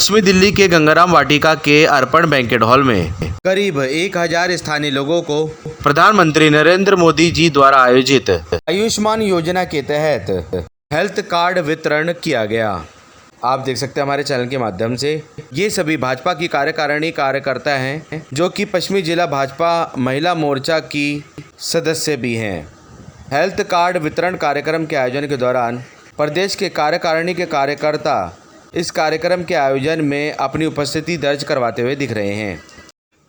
पश्चिमी दिल्ली के गंगाराम वाटिका के अर्पण बैंकेट हॉल में करीब 1000 स्थानीय लोगों को प्रधानमंत्री नरेंद्र मोदी जी द्वारा आयोजित आयुष्मान योजना के तहत हेल्थ कार्ड वितरण किया गया। आप देख सकते हैं हमारे चैनल के माध्यम से ये सभी भाजपा की कार्यकारिणी कार्यकर्ता हैं जो कि पश्चिमी जिला भाजपा महिला मोर्चा की सदस्य भी हैं। हेल्थ कार्ड वितरण कार्यक्रम के आयोजन के दौरान प्रदेश के कार्यकारिणी के कार्यकर्ता इस कार्यक्रम के आयोजन में अपनी उपस्थिति दर्ज करवाते हुए दिख रहे हैं।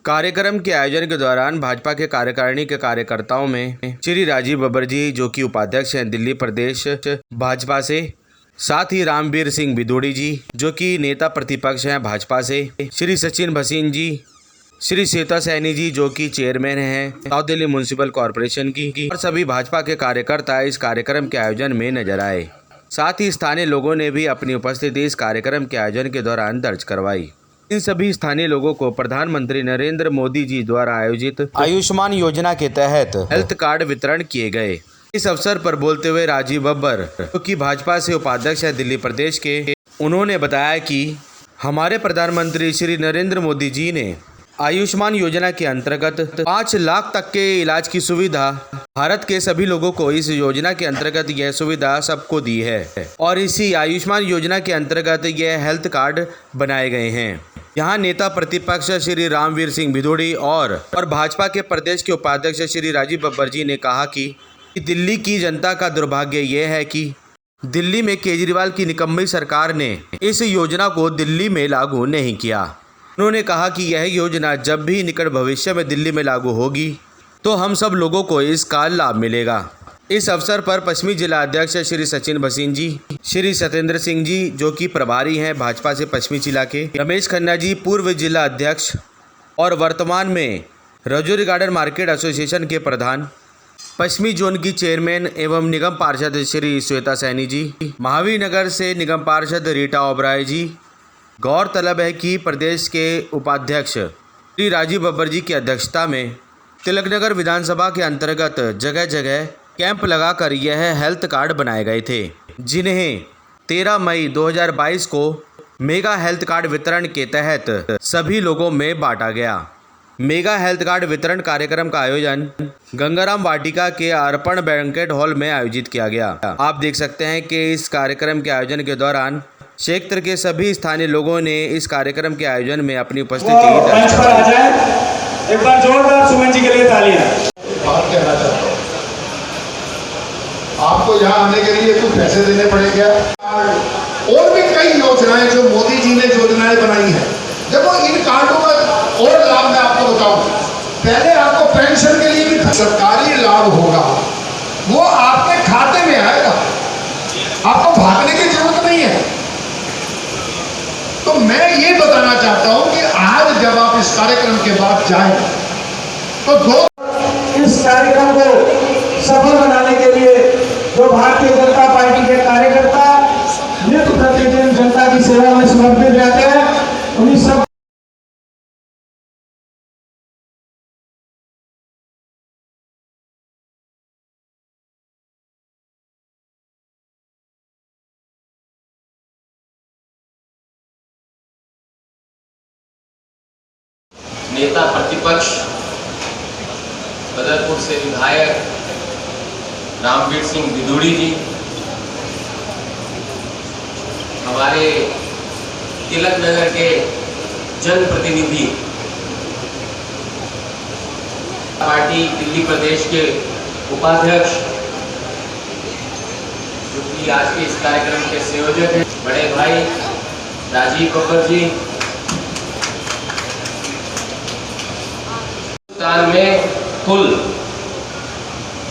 कार्यक्रम के आयोजन के दौरान भाजपा के कार्यकारिणी के कार्यकर्ताओं में श्री राजीव बब्बर जी जो कि उपाध्यक्ष हैं दिल्ली प्रदेश भाजपा से, साथ ही रामवीर सिंह भिदोड़ी जी जो कि नेता प्रतिपक्ष हैं भाजपा से, श्री सचिन भसीन जी, श्री श्वेता सैनी जी जो कि चेयरमैन हैं साउथ दिल्ली म्युनिसिपल कॉरपोरेशन की और सभी भाजपा के कार्यकर्ता इस कार्यक्रम के आयोजन में नजर आए। साथ ही स्थानीय लोगों ने भी अपनी उपस्थिति इस कार्यक्रम के आयोजन के दौरान दर्ज करवाई। इन सभी स्थानीय लोगों को प्रधानमंत्री नरेंद्र मोदी जी द्वारा आयोजित आयुष्मान योजना के तहत हेल्थ कार्ड वितरण किए गए। इस अवसर पर बोलते हुए राजीव बब्बर जो कि भाजपा से उपाध्यक्ष है दिल्ली प्रदेश के, उन्होंने बताया कि हमारे प्रधानमंत्री श्री नरेंद्र मोदी जी ने आयुष्मान योजना के अंतर्गत 5 लाख तक के इलाज की सुविधा भारत के सभी लोगों को इस योजना के अंतर्गत यह सुविधा सबको दी है और इसी आयुष्मान योजना के अंतर्गत यह हेल्थ कार्ड बनाए गए हैं। यहाँ नेता प्रतिपक्ष श्री रामवीर सिंह भिदोड़ी और भाजपा के प्रदेश के उपाध्यक्ष श्री राजीव बब्बर जी ने कहा कि दिल्ली की जनता का दुर्भाग्य यह है कि दिल्ली में केजरीवाल की निकम्मी सरकार ने इस योजना को दिल्ली में लागू नहीं किया। उन्होंने कहा कि यह योजना जब भी निकट भविष्य में दिल्ली में लागू होगी तो हम सब लोगों को इसका लाभ मिलेगा। इस अवसर पर पश्चिमी जिला अध्यक्ष श्री सचिन भसीन जी, श्री सत्येंद्र सिंह जी जो कि प्रभारी हैं भाजपा से पश्चिमी जिला के, रमेश खन्ना जी पूर्व जिला अध्यक्ष और वर्तमान में रजौरी गार्डन मार्केट एसोसिएशन के प्रधान, पश्चिमी जोन की चेयरमैन एवं निगम पार्षद श्री श्वेता सैनी जी, महावीर नगर से निगम पार्षद रीटा ओबराय जी। गौरतलब है कि प्रदेश के उपाध्यक्ष श्री राजीव बब्बर जी की अध्यक्षता में तिलकनगर विधानसभा के अंतर्गत जगह जगह कैंप लगाकर यह हेल्थ कार्ड बनाए गए थे, जिन्हें 13 मई 2022 को मेगा हेल्थ कार्ड वितरण के तहत सभी लोगों में बांटा गया। मेगा हेल्थ कार्ड वितरण कार्यक्रम का आयोजन गंगाराम वाटिका के अर्पण बैंकेट हॉल में आयोजित किया गया। आप देख सकते हैं कि इस कार्यक्रम के आयोजन के दौरान क्षेत्र के सभी स्थानीय लोगों ने इस कार्यक्रम के आयोजन में अपनी उपस्थिति दर्ज करवाई। एक बार जोरदार सुमन जी के लिए तालियां। बात कहना चाहता हूं, आपको यहाँ आने के लिए कुछ पैसे देने पड़ेंगे और भी कई योजनाएं जो मोदी जी ने योजनाएं बनाई हैं। देखो इन कार्डों का और लाभ मैं आपको बताऊं, पहले आपको पेंशन के लिए भी सरकारी लाभ होगा, वो आपके खाते में आएगा, आपको भागने की जरूरत नहीं है। तो मैं ये बताना चाहता हूं कि आज जब आप इस कार्यक्रम के बाद जाएं तो इस कार्यक्रम को सफल बनाने के लिए जो भारतीय जनता पार्टी के कार्यकर्ता नित्य प्रतिदिन जनता की सेवा में समर्पित रहते हैं, उन्हीं सब नेता प्रतिपक्ष बदरपुर से विधायक रामवीर सिंह भिदोड़ी जी, हमारे तिलक नगर के जनप्रतिनिधि पार्टी दिल्ली प्रदेश के उपाध्यक्ष जो कि आज के इस कार्यक्रम के संयोजक हैं, बड़े भाई राजीव बब्बर जी। में कुल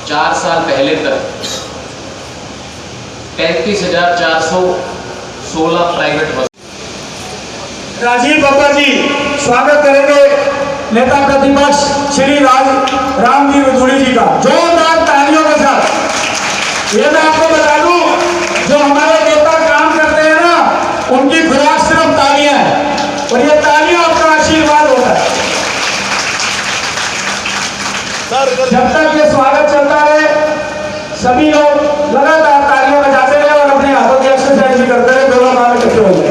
4 साल पहले तक 33,416 प्राइवेट बस। राजीव बब्बर जी स्वागत करेंगे नेता प्रतिपक्ष श्री रामवीर भिदोड़ी जी का जोरदार तालियों के साथ। ये मैं आपको बता दूं, जो हमारे नेता काम करते हैं ना, उनकी खुराक सिर्फ तालियां है और ये तालियां आपका आशीर्वाद होता है। जब तक ये स्वागत चलता है सभी लोग लगातार तालियां बजाते रहे और अपने हाथों की एक्सरसाइज भी करते रहे, दोनों काम इकट्ठे हो जाए।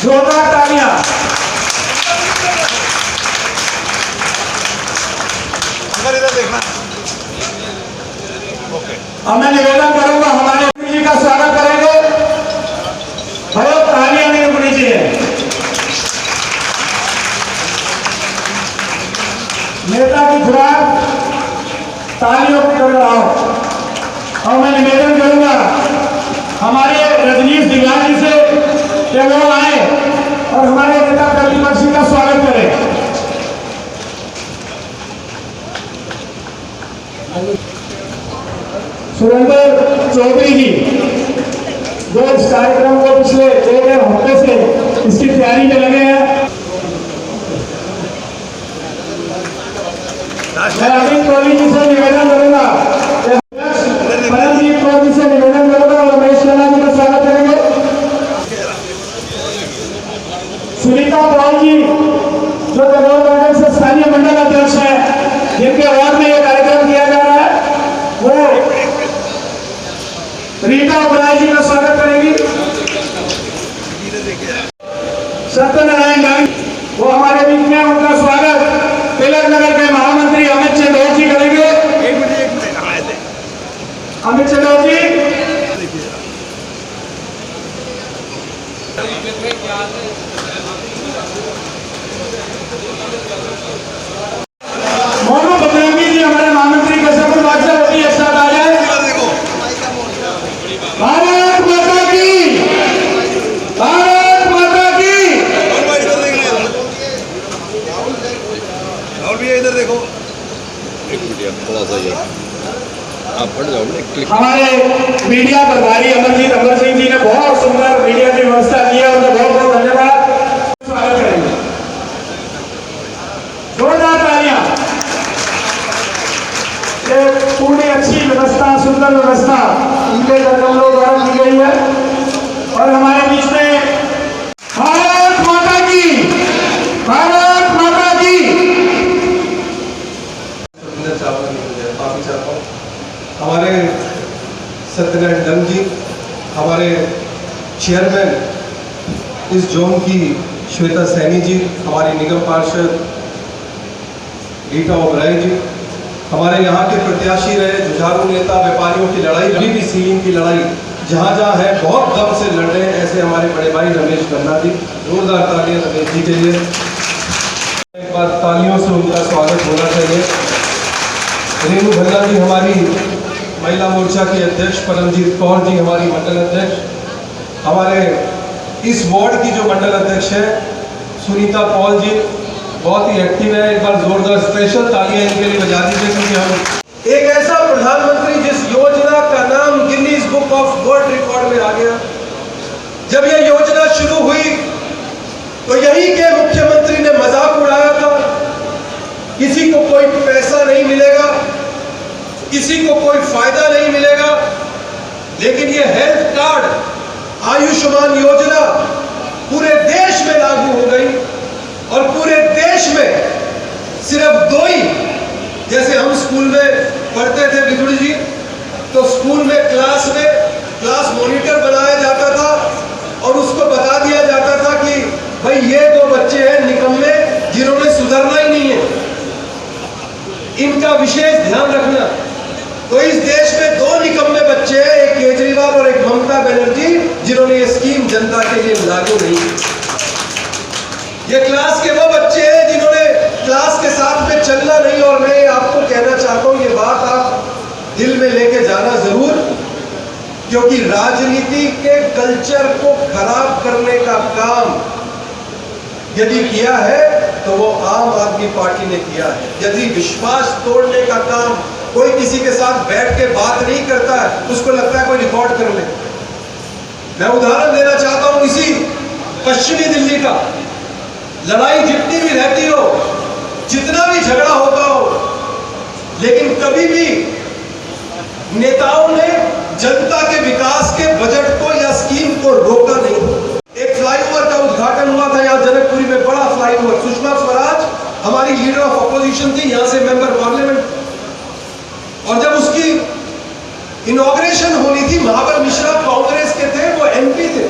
जोरदार तालियां। अब मैं निवेदन करूंगा, हमारे गुरु जी का स्वागत करेंगे। भाइयों तालियां नहीं रुकनी चाहिए। नेता की खुराक तालियों की गड़गड़ाहट। और मैं निवेदन करूंगा हमारे रजनीश दिव्या जी से कि वो आए और हमारे नेता प्रतिपक्ष का स्वागत करें। सुरेंद्र चौधरी जी जो इस कार्यक्रम को पिछले 1 हफ्ते से इसकी तैयारी में लगे हैं। मैं अमित कोहली जी से निवेदन करूंगा, परमजीत कौर जी से निवेदन करूंगा और रमेश खन्ना जी का स्वागत करेंगे। सुनीता पॉल जी जो करोल मंडल से स्थानीय मंडल अध्यक्ष है, जिनके वार्ड में यह कार्यक्रम किया जा रहा है, वो रीता ओबराय जी का स्वागत करेंगी। सत्यनारायण गांधी वो हमारे बीच में, उनका स्वागत तिलक नगर के महामंत्री अमित चंदौर जी करेंगे। अमित चंदौर जी मोनू बदनामी जी हमारे महामंत्री कसरपुर बादशाह होती एक साथ आ जाए। भारत माता की, भारत माता की। और भी इधर देखो, एक मिनट थोड़ा सा ये आप फट जाओ ना क्लिक। हमारे मीडिया प्रभारी अमरजीत अमर सिंह जी ने बहुत सुंदर मीडिया की व्यवस्था की है, उनका बहुत बहुत धन्यवाद। स्वागत करेंगे, जोरदार तालियां। ये पूरी अच्छी व्यवस्था, सुंदर व्यवस्था इनके कदमों द्वारा की गई है। और हमारे बीच में भारत माता की, भारत माता की। हमारे सत्यनारायण दम जी, हमारे चेयरमैन इस जोन की श्वेता सैनी जी, हमारी निगम पार्षद रीता ओबराय जी, हमारे यहाँ के प्रत्याशी रहे जुझारू नेता, व्यापारियों की लड़ाई, अभी भी सीलिंग की लड़ाई जहाँ जहाँ है बहुत दम से लड़ रहे हैं, ऐसे हमारे बड़े भाई रमेश खन्ना जी। जोरदार तालियां रमेश जी के लिए। एक बार तालियों से उनका स्वागत होना चाहिए। रेणु भल्ला जी हमारी महिला मोर्चा की अध्यक्ष, परमजीत कौर जी हमारी मंडल अध्यक्ष, हमारे इस वार्ड की जो मंडल अध्यक्ष है सुनीता पॉल जी बहुत ही एक्टिव है। एक बार जोरदार स्पेशल तालियां इनके लिए बजा दीजिए, क्योंकि हम एक ऐसा प्रधानमंत्री जिस योजना का नाम Guinness book of world record में आ गया। जब यह योजना शुरू हुई तो यही के मुख्यमंत्री ने मजाक उड़ाया था, किसी को कोई पैसा नहीं मिलेगा, किसी को कोई फायदा नहीं मिलेगा। लेकिन ये हेल्थ कार्ड आयुष्मान योजना पूरे देश में लागू हो गई और पूरे देश में सिर्फ 2 ही, जैसे हम स्कूल में पढ़ते थे विदुड़ी जी, तो स्कूल में क्लास मॉनिटर बनाया जाता था और उसको बता दिया जाता था कि भाई ये 2 बच्चे हैं निकम्मे जिन्होंने सुधरना ही नहीं है, इनका विशेष ध्यान रखना। तो इस देश में 2 निकम्मे बच्चे हैं, एक केजरीवाल और एक ममता बनर्जी, जिन्होंने ये स्कीम जनता के लिए लागू नहीं की। ये क्लास के वो बच्चे हैं जिन्होंने क्लास के साथ में चलना नहीं। और मैं आपको कहना चाहता हूं, ये बात आप दिल में लेके जाना जरूर, क्योंकि राजनीति के कल्चर को खराब करने का काम यदि किया है तो वो आम आदमी पार्टी ने किया है। यदि विश्वास तोड़ने का काम कोई किसी के साथ बैठ के बात नहीं करता है, उसको लगता है कोई रिकॉर्ड कर ले। मैं उदाहरण देना चाहता हूं इसी पश्चिमी दिल्ली का। लड़ाई जितनी भी रहती हो, जितना भी झगड़ा होता हो, लेकिन कभी भी नेताओं ने जनता के विकास के बजट को या स्कीम को रोका नहीं। एक फ्लाईओवर का उद्घाटन हुआ था यहाँ जनकपुरी में, बड़ा फ्लाईओवर। सुषमा स्वराज हमारी लीडर ऑफ अपोजिशन थी, यहाँ से मेंबर पार्लियामेंट, और जब उसकी इनॉग्रेशन होनी थी, महाबल मिश्रा कांग्रेस के थे, वो एमपी थे,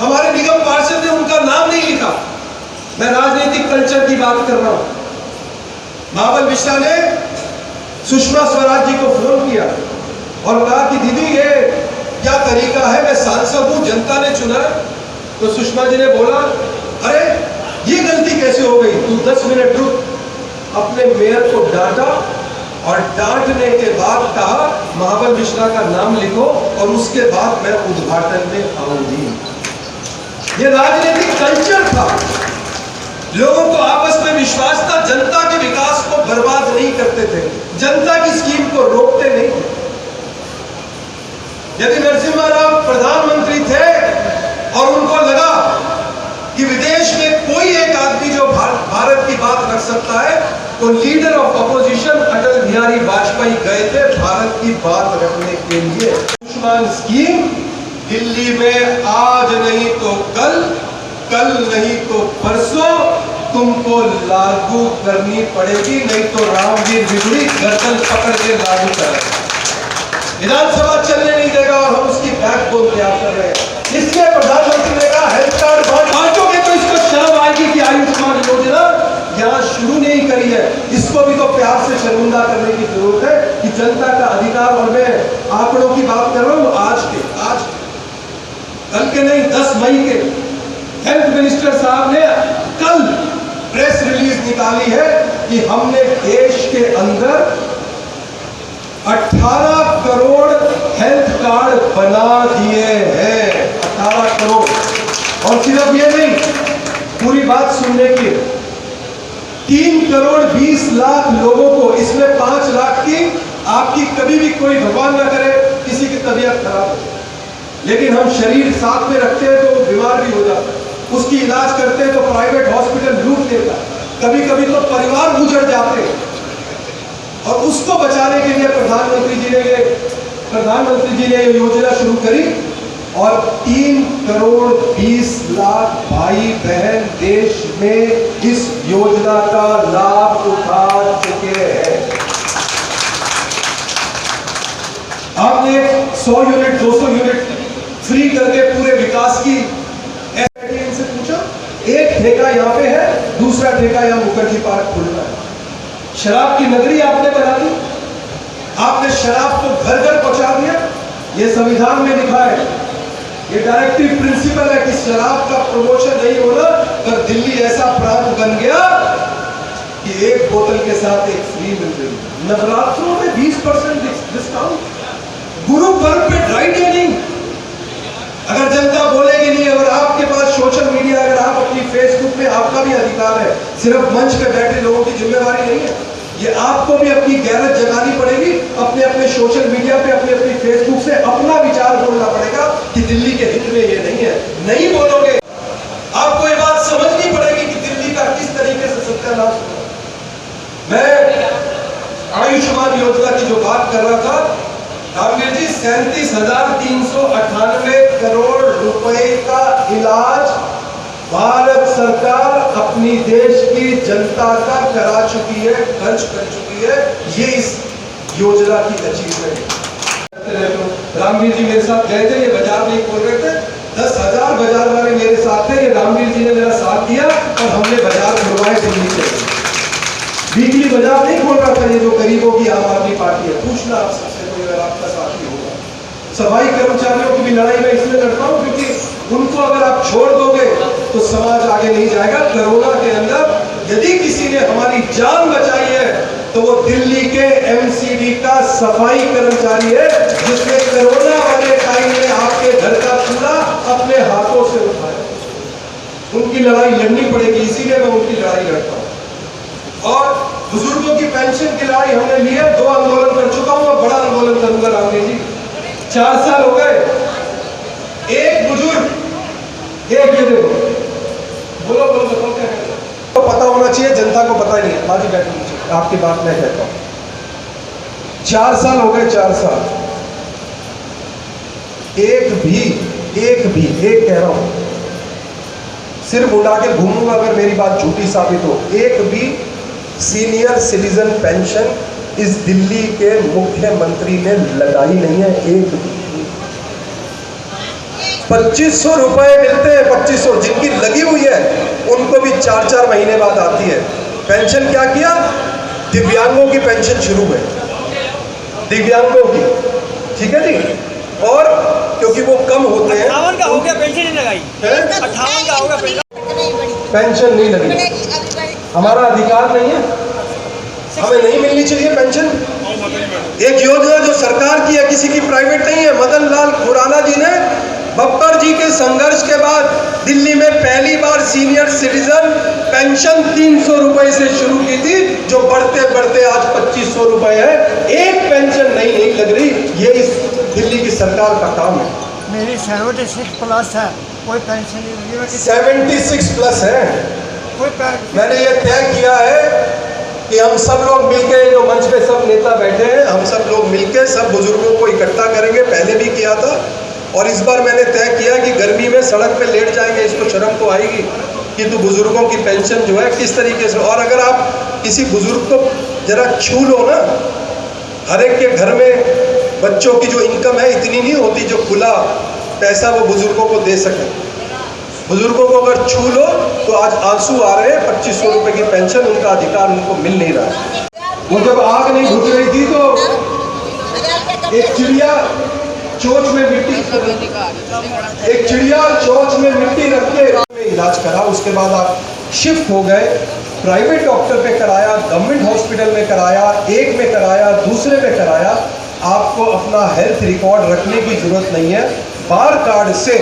हमारे निगम पार्षद ने उनका नाम नहीं लिखा। मैं राजनीतिक कल्चर की बात कर रहा हूं। महाबल मिश्रा ने सुषमा स्वराज जी को फोन किया और कहा कि दीदी ये क्या तरीका है, मैं सांसद हूं, जनता ने चुना है। तो सुषमा जी ने बोला, अरे ये गलती कैसे हो गई, तू 10 मिनट रुक। अपने मेयर को डांटा और डांटने के बाद कहा महाबल मिश्रा का नाम लिखो और उसके बाद मैं उद्घाटन में आऊंगी। ये राजनीतिक कल्चर था। लोगों को आपस में विश्वास था, जनता के विकास को बर्बाद नहीं करते थे, जनता की स्कीम को रोकते नहीं थे। यदि नरसिम्हा राव प्रधानमंत्री थे और उनको लगा कि विदेश में कोई एक आदमी जो भारत की बात रख सकता है, तो leader of opposition Atal Bihari Vajpayee गए थे भारत की बात रखने के लिए। आयुष्मान स्कीम दिल्ली में आज नहीं तो कल, कल नहीं तो परसों तुमको लागू करनी पड़ेगी, नहीं तो रामवीर बिगड़ी गर्दन पकड़ के लागू करेगा। विधानसभा चलने नहीं देगा और हम उसकी बैकबोन तैयार कर रहे हैं। इसलिए प्रधानमंत्री ने कहा हेल्थ कार्ड बांटोगे तो इसको शर्म आएगी कि आयुष्मान योजना यहाँ शुरू नहीं करी है। इसको भी तो प्यार से शर्मिंदा करने की जरूरत है कि जनता का अधिकार। और मैं आंकड़ों की बात कर रहा हूँ आज कल के नहीं, 10 मई के हेल्थ मिनिस्टर साहब ने कल प्रेस रिलीज निकाली है कि हमने देश के अंदर 18 करोड़ हेल्थ कार्ड बना दिए हैं। 18 करोड़। और सिर्फ ये नहीं, पूरी बात सुनने की, 3 करोड़ 20 लाख लोगों को, इसमें 5 लाख की आपकी कभी भी कोई भगवान ना करे किसी की तबीयत खराब हो, लेकिन हम शरीर साथ में रखते हैं तो बीमार भी हो जाता है, उसकी इलाज करते हैं तो प्राइवेट हॉस्पिटल लूट लेता है, कभी कभी तो परिवार उजड़ जाते हैं। और उसको बचाने के लिए प्रधानमंत्री जी ने ये योजना शुरू करी और 3 करोड़ 20 लाख भाई बहन देश में इस योजना का लाभ उठा चुके हैं। आपने 100 यूनिट 200 यूनिट फ्री करके पूरे विकास की इनसे पूछो, एक ठेका यहाँ पे है, दूसरा ठेका यहाँ मुखर्जी पार्क खुल रहा है। शराब की नगरी आपने बना दी, आपने शराब को घर घर पहुंचा दिया। ये संविधान में लिखा है, ये डायरेक्टिव प्रिंसिपल है कि शराब का प्रमोशन नहीं होना। पर दिल्ली ऐसा प्रांत बन गया कि एक बोतल के साथ एक फ्री मिल रही। नवरात्रों में 20% डिस्काउंट, गुरु पर्व पे ड्राई डेनिंग। अगर जनता बोलेगी नहीं, अगर आपके पास सोशल मीडिया, अगर आप अपनी फेसबुक पे, आपका भी अधिकार है, सिर्फ मंच पे बैठे लोगों की जिम्मेवारी नहीं है, ये आपको भी अपनी गैरत जगानी पड़ेगी। अपने अपने सोशल मीडिया पे, अपने अपनी फेसबुक से अपना विचार बोलना पड़ेगा कि दिल्ली के हित में ये नहीं है। नहीं बोलोगे, आपको ये बात समझनी पड़ेगी कि दिल्ली का किस तरीके से सत्यानाश हुआ। मैं आयुष्मान योजना की जो बात कर रहा था, रामवीर जी, 37,398 करोड़ रुपए का इलाज भारत सरकार अपनी देश की जनता का करा चुकी है, खर्च कर चुकी है। ये इस योजना की अचीवमेंट है। रामवीर जी मेरे साथ गए थे, ये बाजार नहीं खोल रहे थे, 10,000 बाजार वाले मेरे साथ थे। ये रामवीर जी ने मेरा साथ दिया और हमने बाजार खुलवाए दिल्ली से। वीकली बाजार नहीं खोल रहा था ये जो गरीबों की आम आदमी पार्टी है। पूछना आप सबसे, अगर आपका साथी होगा। सफाई कर्मचारियों की भी लड़ाई मैं इसलिए लड़ता हूं क्योंकि उनको अगर आप छोड़ दोगे तो समाज आगे नहीं जाएगा। कोरोना के अंदर यदि किसी ने हमारी जान बचाई है तो वो दिल्ली के एमसीडी का सफाई कर्मचारी है, जिसने कोरोना वाले टाइम में आपके घर का कूड़ा अपने हाथों से उठाया। उनकी लड़ाई लड़नी पड़ेगी, इसीलिए मैं उनकी लड़ाई लड़ता हूं। और बुजुर्गों की पेंशन की लड़ाई हमने ली है, 2 आंदोलन कर चुका हूं, बड़ा आंदोलन करूंगा रामवीर जी। 4 साल हो गए, एक बुजुर्ग, एक ये देखो, बोलो बताओ क्या कहते हैं। तो पता होना चाहिए, जनता को पता नहीं है। बाजी बैठनी चाहिए, आपकी बात मैं कहता हूं। 4 साल हो गए, 4 साल, एक कह रहा हूं, सिर्फ उड़ा के घूमूंगा अगर मेरी बात झूठी साबित हो, एक भी सीनियर सिटीजन पेंशन इस दिल्ली के मुख्यमंत्री ने लगाई नहीं है। एक भी 2500 रुपए मिलते हैं, 2500 जिनकी 4-4 महीने बाद आती है। पेंशन क्या किया, दिव्यांगों की पेंशन शुरू है, दिव्यांगों की, ठीक है जी। और क्योंकि वो कम होते हैं, 58 का हो गया, पेंशन नहीं लगाई, हैं? 58 का हो गया, पेंशन नहीं लगी, हमारा अधिकार नहीं है, हमें नहीं मिलनी चाहिए पेंशन। एक योजना जो सरकार की है, किसी की प्राइवेट नहीं है। मदन लाल खुराना जी ने बब्बर जी के संघर्ष के बाद दिल्ली में पहली बार सीनियर सिटीजन पेंशन 300 रुपए से शुरू की थी, जो बढ़ते बढ़ते आज 2500 रुपए है। एक पेंशन नहीं लग रही, ये इस दिल्ली की सरकार का काम है। मेरी 76+ है, कोई पेंशन नहीं लगी, 76+ है। कोई मैंने ये तय किया है कि हम सब लोग मिलके, जो मंच पे सब नेता बैठे हैं, हम सब लोग मिलके सब बुजुर्गों को इकट्ठा करेंगे। पहले भी किया था और इस बार मैंने तय किया कि गर्मी में सड़क पे लेट जाएंगे। इसको शर्म तो आएगी कि तो बुजुर्गों की पेंशन जो है किस तरीके से, और अगर आप किसी बुजुर्ग को जरा छू लो ना, हर एक के घर में बच्चों की जो इनकम है इतनी नहीं होती जो खुला पैसा वो बुजुर्गों को दे सके। बुजुर्गों को अगर छू लो तो आज आंसू आ रहे हैं। 2500 रुपए की पेंशन, उनका अधिकार उनको मिल नहीं रहा है। वो जब आग नहीं घुस रही थी तो एक चिड़िया चोंच में मिट्टी रख के इलाज करा। उसके बाद आप शिफ्ट हो गए, प्राइवेट डॉक्टर पे कराया, गवर्नमेंट हॉस्पिटल में कराया, एक में कराया, दूसरे में कराया। आपको अपना हेल्थ रिकॉर्ड रखने की जरूरत नहीं है। बार कार्ड से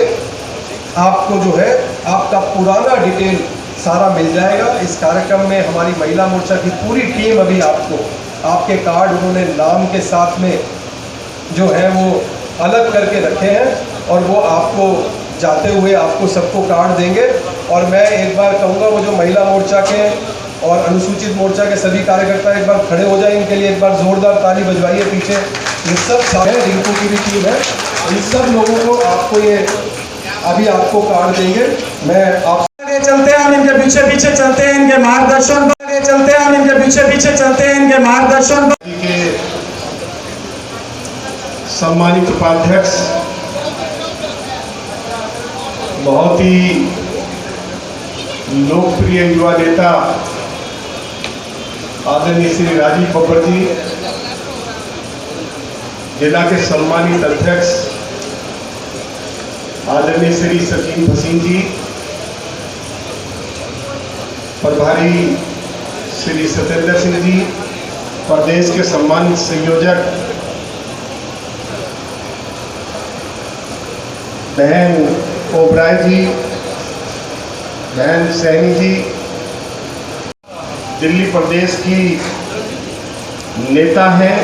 आपको जो है आपका पुराना डिटेल सारा मिल जाएगा। इस कार्यक्रम में हमारी महिला मोर्चा की पूरी टीम अभी आपको आपके कार्ड उन्होंने नाम के साथ में जो है वो अलग करके रखे हैं, और वो आपको जाते हुए आपको सबको कार्ड देंगे। और मैं एक बार कहूँगा, वो जो महिला मोर्चा के और अनुसूचित मोर्चा के सभी कार्यकर्ता एक बार खड़े हो जाए, इनके लिए एक बार जोरदार ताली बजवाइए। पीछे ये सब सारे रिंकू की भी टीम है, इन सब लोगों को आपको ये अभी आपको कार्ड देंगे। मैं आप चलते हैं, हम इनके पीछे पीछे चलते हैं, इनके मार्गदर्शन पर चलते हैं, हम इनके पीछे पीछे चलते हैं, इनके मार्गदर्शन के सम्मानित उपाध्यक्ष, बहुत ही लोकप्रिय युवा नेता आदरणीय श्री राजीव बब्बर जी, जिला के सम्मानित अध्यक्ष आदरणीय श्री सचिन भसीन जी, प्रभारी श्री सत्येंद्र सिंह जी, प्रदेश के सम्मानित संयोजक बहन ओबराय जी, बहन सैनी जी, दिल्ली प्रदेश की नेता हैं।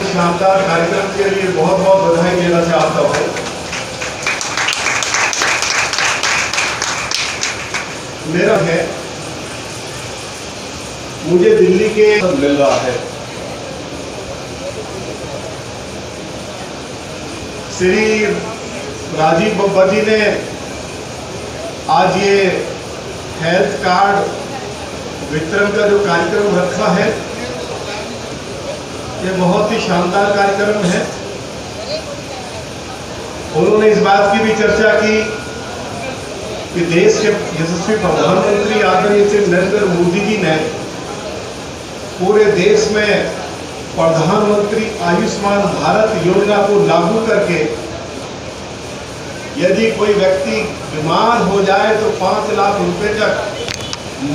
शानदार कार्यक्रम के लिए बहुत बहुत बधाई देना चाहता हूँ। मेरा है, मुझे दिल्ली के मिल रहा है। श्री राजीव बब्बर जी ने आज ये हेल्थ कार्ड वितरण का जो कार्यक्रम रखा है, ये बहुत ही शानदार कार्यक्रम है। उन्होंने इस बात की भी चर्चा की कि देश के यशस्वी प्रधानमंत्री आदरणीय श्री नरेंद्र मोदी जी ने पूरे देश में प्रधानमंत्री आयुष्मान भारत योजना को लागू करके यदि कोई व्यक्ति बीमार हो जाए तो 5 लाख रुपए तक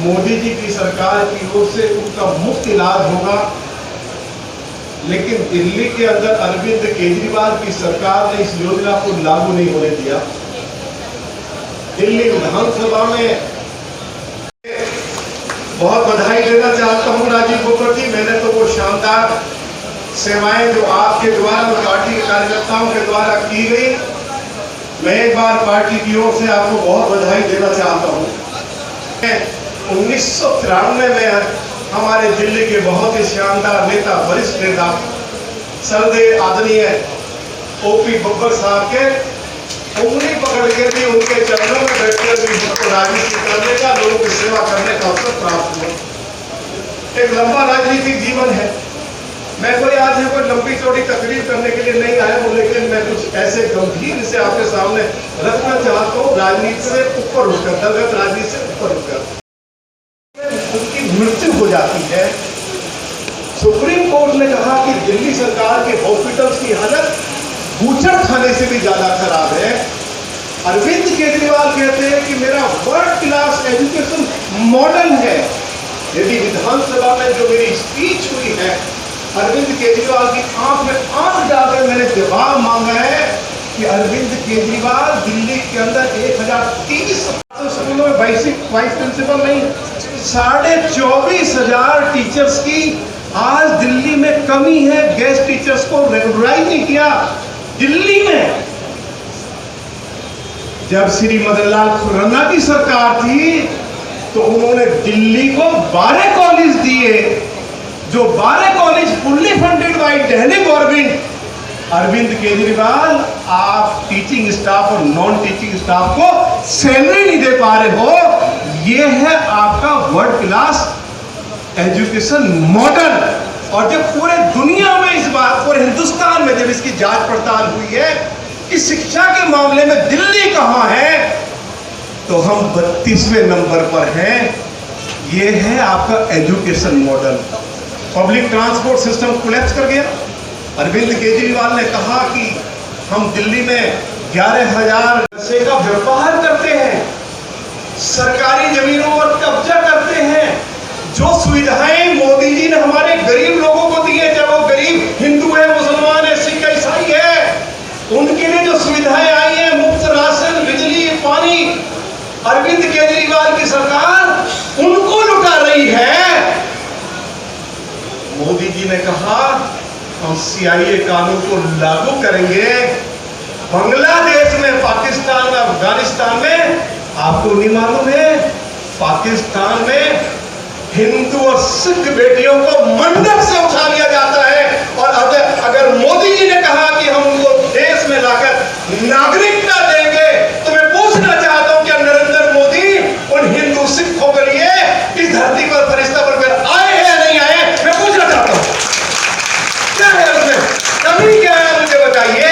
मोदी जी की सरकार की ओर से उनका मुफ्त इलाज होगा। लेकिन दिल्ली के अंदर अरविंद केजरीवाल की सरकार ने इस योजना को लागू नहीं होने दिया। दिल्ली विधानसभा में बहुत बधाई देना चाहता हूं राजीव बब्बर जी। मैंने तो वो शानदार सेवाएं जो आपके द्वारा और पार्टी के कार्यकर्ताओं के द्वारा की गई, मैं एक बार पार्टी की ओर से आपको बहुत बधाई देना चाहता हूं। 1993 में हमारे दिल्ली के बहुत ही शानदार नेता, वरिष्ठ नेता सरदेव आदरणीय ओपी बब्बर साहब के उंगली पकड़ के भी उनके चरणों में बैठकर भी उनको राजनीति करने का, लोगों की सेवा करने का अवसर प्राप्त हुआ। एक लंबा राजनीतिक जीवन है, मैं कोई आज यहाँ कोई लंबी चौड़ी तकरीर करने के लिए नहीं आया हूँ, लेकिन मैं कुछ ऐसे गंभीर से आपके सामने रखना चाहता हूँ, राजनीति से ऊपर उठकर, दलगत राजनीति से ऊपर उठकर। उनकी मृत्यु हो जाती है। सुप्रीम कोर्ट ने कहा कि दिल्ली सरकार के हॉस्पिटल्स की हालत बूचड़ खाने से भी ज्यादा खराब है। अरविंद केजरीवाल कहते हैं कि मेरा वर्ल्ड क्लास एजुकेशन मॉडल है। यदि विधानसभा में जो मेरी स्पीच हुई है, अरविंद केजरीवाल की आंख में आंख डालकर मैंने जवाब मांगा है कि अरविंद केजरीवाल दिल्ली के अंदर 1030 स्कूलों में वाइस प्रिंसिपल नहीं, 24,500 टीचर्स की आज दिल्ली में कमी है। गेस्ट टीचर्स को रेगुलराइज नहीं किया। दिल्ली में जब श्री मदन लाल खुराना की सरकार थी तो उन्होंने दिल्ली को 12 कॉलेज दिए, जो 12 college fully funded by Delhi government. Arvind Kejriwal, आप टीचिंग स्टाफ और नॉन टीचिंग स्टाफ को सैलरी नहीं दे पा रहे हो। यह है आपका वर्ल्ड क्लास एजुकेशन मॉडल। और जब पूरे दुनिया में इस बात, पूरे हिंदुस्तान में जब इसकी जांच पड़ताल हुई है कि शिक्षा के मामले में दिल्ली कहां है, तो हम 32वें नंबर पर हैं। ये है आपका education model. Public transport system collapse कर गया। अरविंद केजरीवाल ने कहा कि हम दिल्ली में 11,000 नशे का व्यापार करते हैं, सरकारी जमीनों पर कब्जा करते हैं। जो सुविधाएं मोदी जी ने हमारे गरीब लोगों को दी है, चाहे वो गरीब हिंदू है, मुसलमान है, सिख है, ईसाई है, उनके लिए जो सुविधाएं आई है, मुफ्त राशन, बिजली, पानी, अरविंद केजरीवाल की सरकार उनको लुटा रही है। मोदी जी ने कहा हम सीआईए कानून को लागू करेंगे। बांग्लादेश में, पाकिस्तान में, अफगानिस्तान में, आपको नहीं मालूम है, पाकिस्तान में हिंदू और सिख बेटियों को मंडप से उठा लिया जाता है। और अगर मोदी जी ने कहा कि हम उनको देश में लाकर नागरिकता देंगे, तो मैं पूछना चाहता हूं क्या नरेंद्र मोदी उन हिंदू सिखों के लिए इस धरती पर फरिश्ता बनकर आए हैं या नहीं आए? मैं पूछना चाहता हूं क्या है उसमें कमी, क्या है, मुझे बताइए।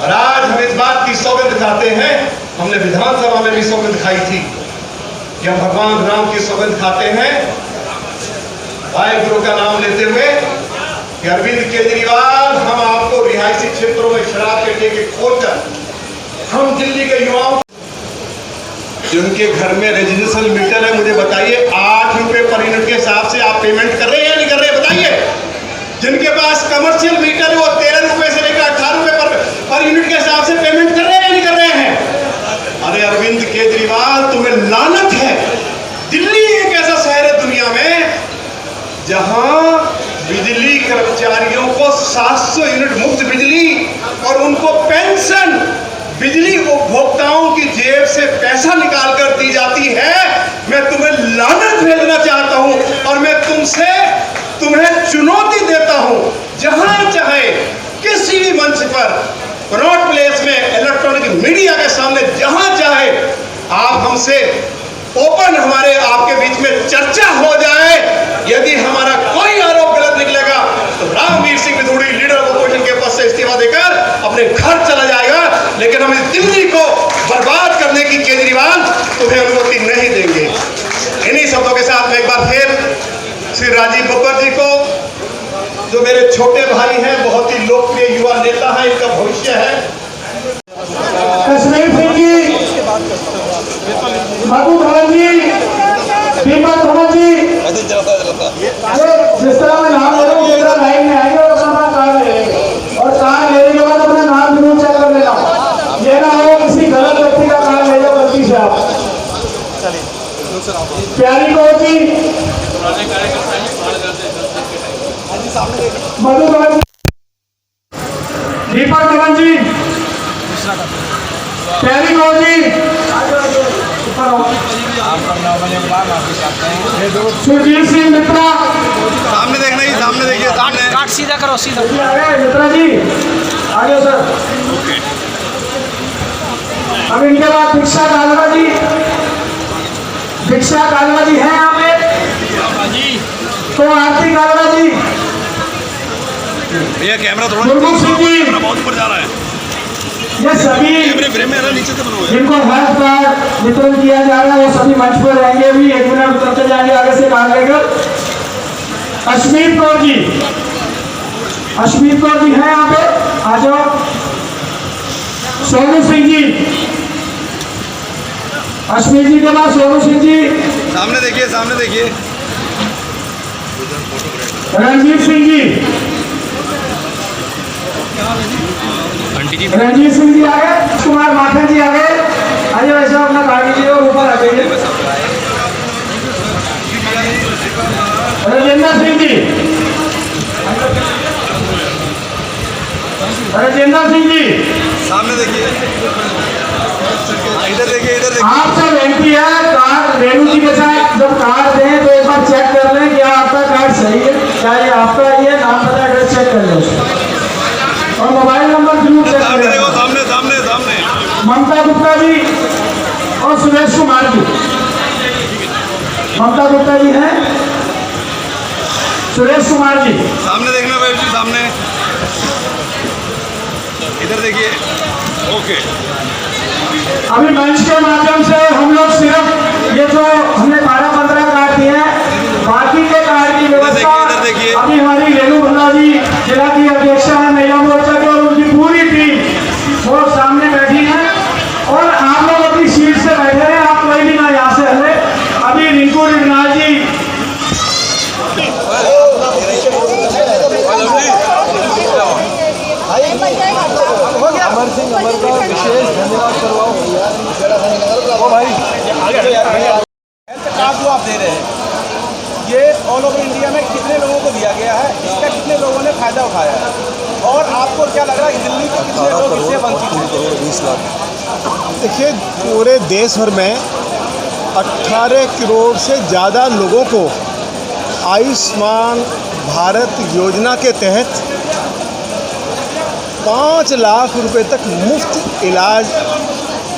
और आज हम इस बात की सौगंध खाते हैं, हमने विधानसभा में भी सौगंध खाई थी, जब भगवान राम की सौगंध खाते हैं वाहेगुरु का नाम लेते हुए कि अरविंद केजरीवाल, हम आपको रिहायशी क्षेत्रों में शराब के ठेके खोलकर हम दिल्ली के युवाओं जिनके घर में रेजिडेंशियल मीटर है, मुझे बताइए 8 रुपए पर यूनिट के हिसाब से आप पेमेंट कर रहे हैं या नहीं कर रहे हैं? बताइए। जिनके पास कमर्शियल मीटर है वो 13 रुपए से लेकर 18 रुपए पर यूनिट के हिसाब से पेमेंट कर रहे हैं या नहीं कर रहे हैं? अरे अरविंद केजरीवाल, तुम्हें लानत है। दिल्ली एक ऐसा शहर है दुनिया में जहां बिजली कर्मचारियों को 700 यूनिट मुफ्त बिजली और उनको पेंशन बिजली उपभोक्ताओं की जेब से पैसा निकाल कर दी जाती है। मैं तुम्हें लानत भेजना चाहता हूं और मैं तुम्हें चुनौती देता हूं, जहां चाहे किसी भी मंच पर, कनॉट प्लेस में, इलेक्ट्रॉनिक मीडिया के सामने, जहां चाहे आप हमसे ओपन हमारे आपके बीच में चर्चा हो जाए। यदि हमारा कोई आरोप गलत निकलेगा तो रामवीर सिंह विधूड़ी लीडर अपोजिशन के पद से इस्तीफा देकर अपने घर चला जाएगा। लेकिन हम इस दिल्ली को बर्बाद करने की केजरीवाल तुम्हें अनुमति नहीं देंगे। इन्हीं शब्दों के साथ मैं एक बार फिर श्री राजीव बब्बर जी को, जो मेरे छोटे भाई हैं, बहुत ही लोकप्रिय युवा नेता हैं, इनका भविष्य है, कश्मीर सिंह जी, मधु धवन जी, दीपक धवन जी, जिस तरह मैं नाम ले रहा हूँ, जिस तरह लाइन में आएंगे और अपना कार्ड लेंगे और कार्ड लेने के बाद अपना नाम जरूर चेक कर लेना। ये ना हो किसी गलत व्यक्ति का कार्ड ले जाओ गलती से आप। प्यारी कौर जी, मधु धवन जी, दीपक धवन जी, प्यारी कौर जी, सुरजीत सिंह मित्रा, सामने देखना ही, सामने देखिए, काट सीधा करो, सीधा। आ गए मित्रा जी, आगे सर। अब इनके बाद भिक्षा कालवा जी, भिक्षा कालवा जी हैं यहाँ पे, तो आरती कालवा जी, भैया कैमरा थोड़ा गुरमुख सिंह जी, कैमरा बहुत ऊपर जा रहा है। ये सभी कैमरे फ्रेम में आ रहा है, नीचे से बना हुआ है। जिनको हेल्थ कार्ड वितरण किया जा रहा है वो सभी मंच पर रहेंगे। अभी 1 मिनट उतरते जाएंगे आगे से कार्ड लेकर। अश्मीत कौर जी, अश्मीत कौर जी हैं यहाँ पे, आ जाओ। सोनू सिंह जी, अश्मीत जी के बाद सोनू सिंह जी। सामने देखिए, सामने देखिए। रणजीत सिंह जी, रणजीत सिंह जी आ गए। कुमार माखन जी आ गए। आइए वैसा अपना कार्ड लीजिए और ऊपर आ जाइए। राजेंद्र सिंह जी, राजेंद्र सिंह जी, सामने देखिए, इधर देखिए, इधर देखिए। आपसे बेनती है कार्ड रेणु जी के साथ जब कार्ड दें तो एक बार चेक कर लें क्या आपका कार्ड सही है, क्या ये आपका ही है, नाम पता एड्रेस चेक कर लें और मोबाइल नंबर जरूर चेक सामने करें। देखो, सामने सामने सामने। ममता गुप्ता जी और सुरेश कुमार जी। ममता गुप्ता जी हैं, सुरेश कुमार जी। सामने देखना भाई जी, सामने। इधर देखिए। ओके। अभी मंच के माध्यम से हम लोग सिर्फ ये जो हमने 12-15 कार्ड दिए हैं, बाकी के कार्ड की व्यवस्था इधर देखिए। अभी हमारी रेणु भल्ला जी जिला की अध्यक्षा है महिला मोर्चा की और उनकी पूरी टीम वो सामने बैठी है और आप लोग अपनी सीट से बैठे हैं। आप कोई भी ना यहाँ से हले। अभी रिंकू रिगनाल जी, अमर सिंह अमर का विशेष धन्यवाद करवाओ ओ भाई। हेल्थ कार्ड जो आप दे रहे हैं ये ऑल ओवर इंडिया में कितने लोगों को दिया गया है, इसका कितने लोगों ने फायदा उठाया है और आपको क्या लग रहा है कि दिल्ली के कितने लोग इससे वंचित हैं? 20 लाख। देखिए पूरे देश भर में 18 करोड़ से ज़्यादा लोगों को आयुष्मान भारत योजना के तहत 5 लाख रुपए तक मुफ्त इलाज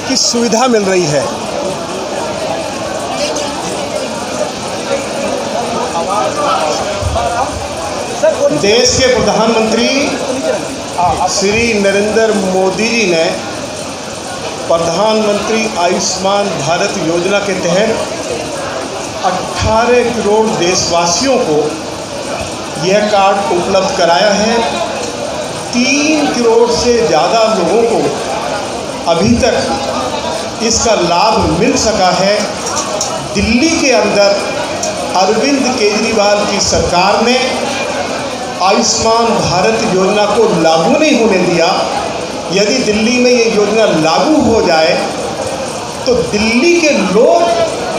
की सुविधा मिल रही है। देश के प्रधानमंत्री श्री नरेंद्र मोदी जी ने प्रधानमंत्री आयुष्मान भारत योजना के तहत 18 करोड़ देशवासियों को यह कार्ड उपलब्ध कराया है। 3 करोड़ से ज़्यादा लोगों को अभी तक इसका लाभ मिल सका है। दिल्ली के अंदर अरविंद केजरीवाल की सरकार ने आयुष्मान भारत योजना को लागू नहीं होने दिया। यदि दिल्ली में ये योजना लागू हो जाए तो दिल्ली के लोग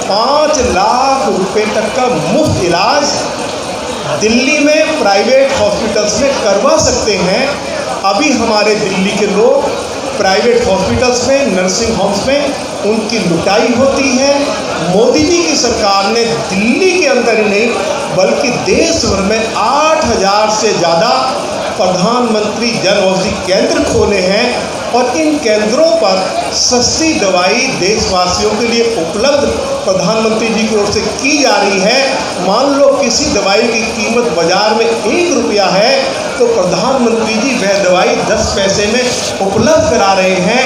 5 लाख रुपए तक का मुफ्त इलाज दिल्ली में प्राइवेट हॉस्पिटल्स में करवा सकते हैं। अभी हमारे दिल्ली के लोग प्राइवेट हॉस्पिटल्स में, नर्सिंग होम्स में उनकी लुटाई होती है। मोदी जी की सरकार ने दिल्ली के अंदर ही नहीं बल्कि देश भर में 8000 से ज़्यादा प्रधानमंत्री जन औषधि केंद्र खोले हैं और इन केंद्रों पर सस्ती दवाई देशवासियों के लिए उपलब्ध प्रधानमंत्री जी की ओर से की जा रही है। मान लो किसी दवाई की कीमत बाजार में 1 रुपया है तो प्रधानमंत्री जी वह दवाई 10 पैसे में उपलब्ध करा रहे हैं।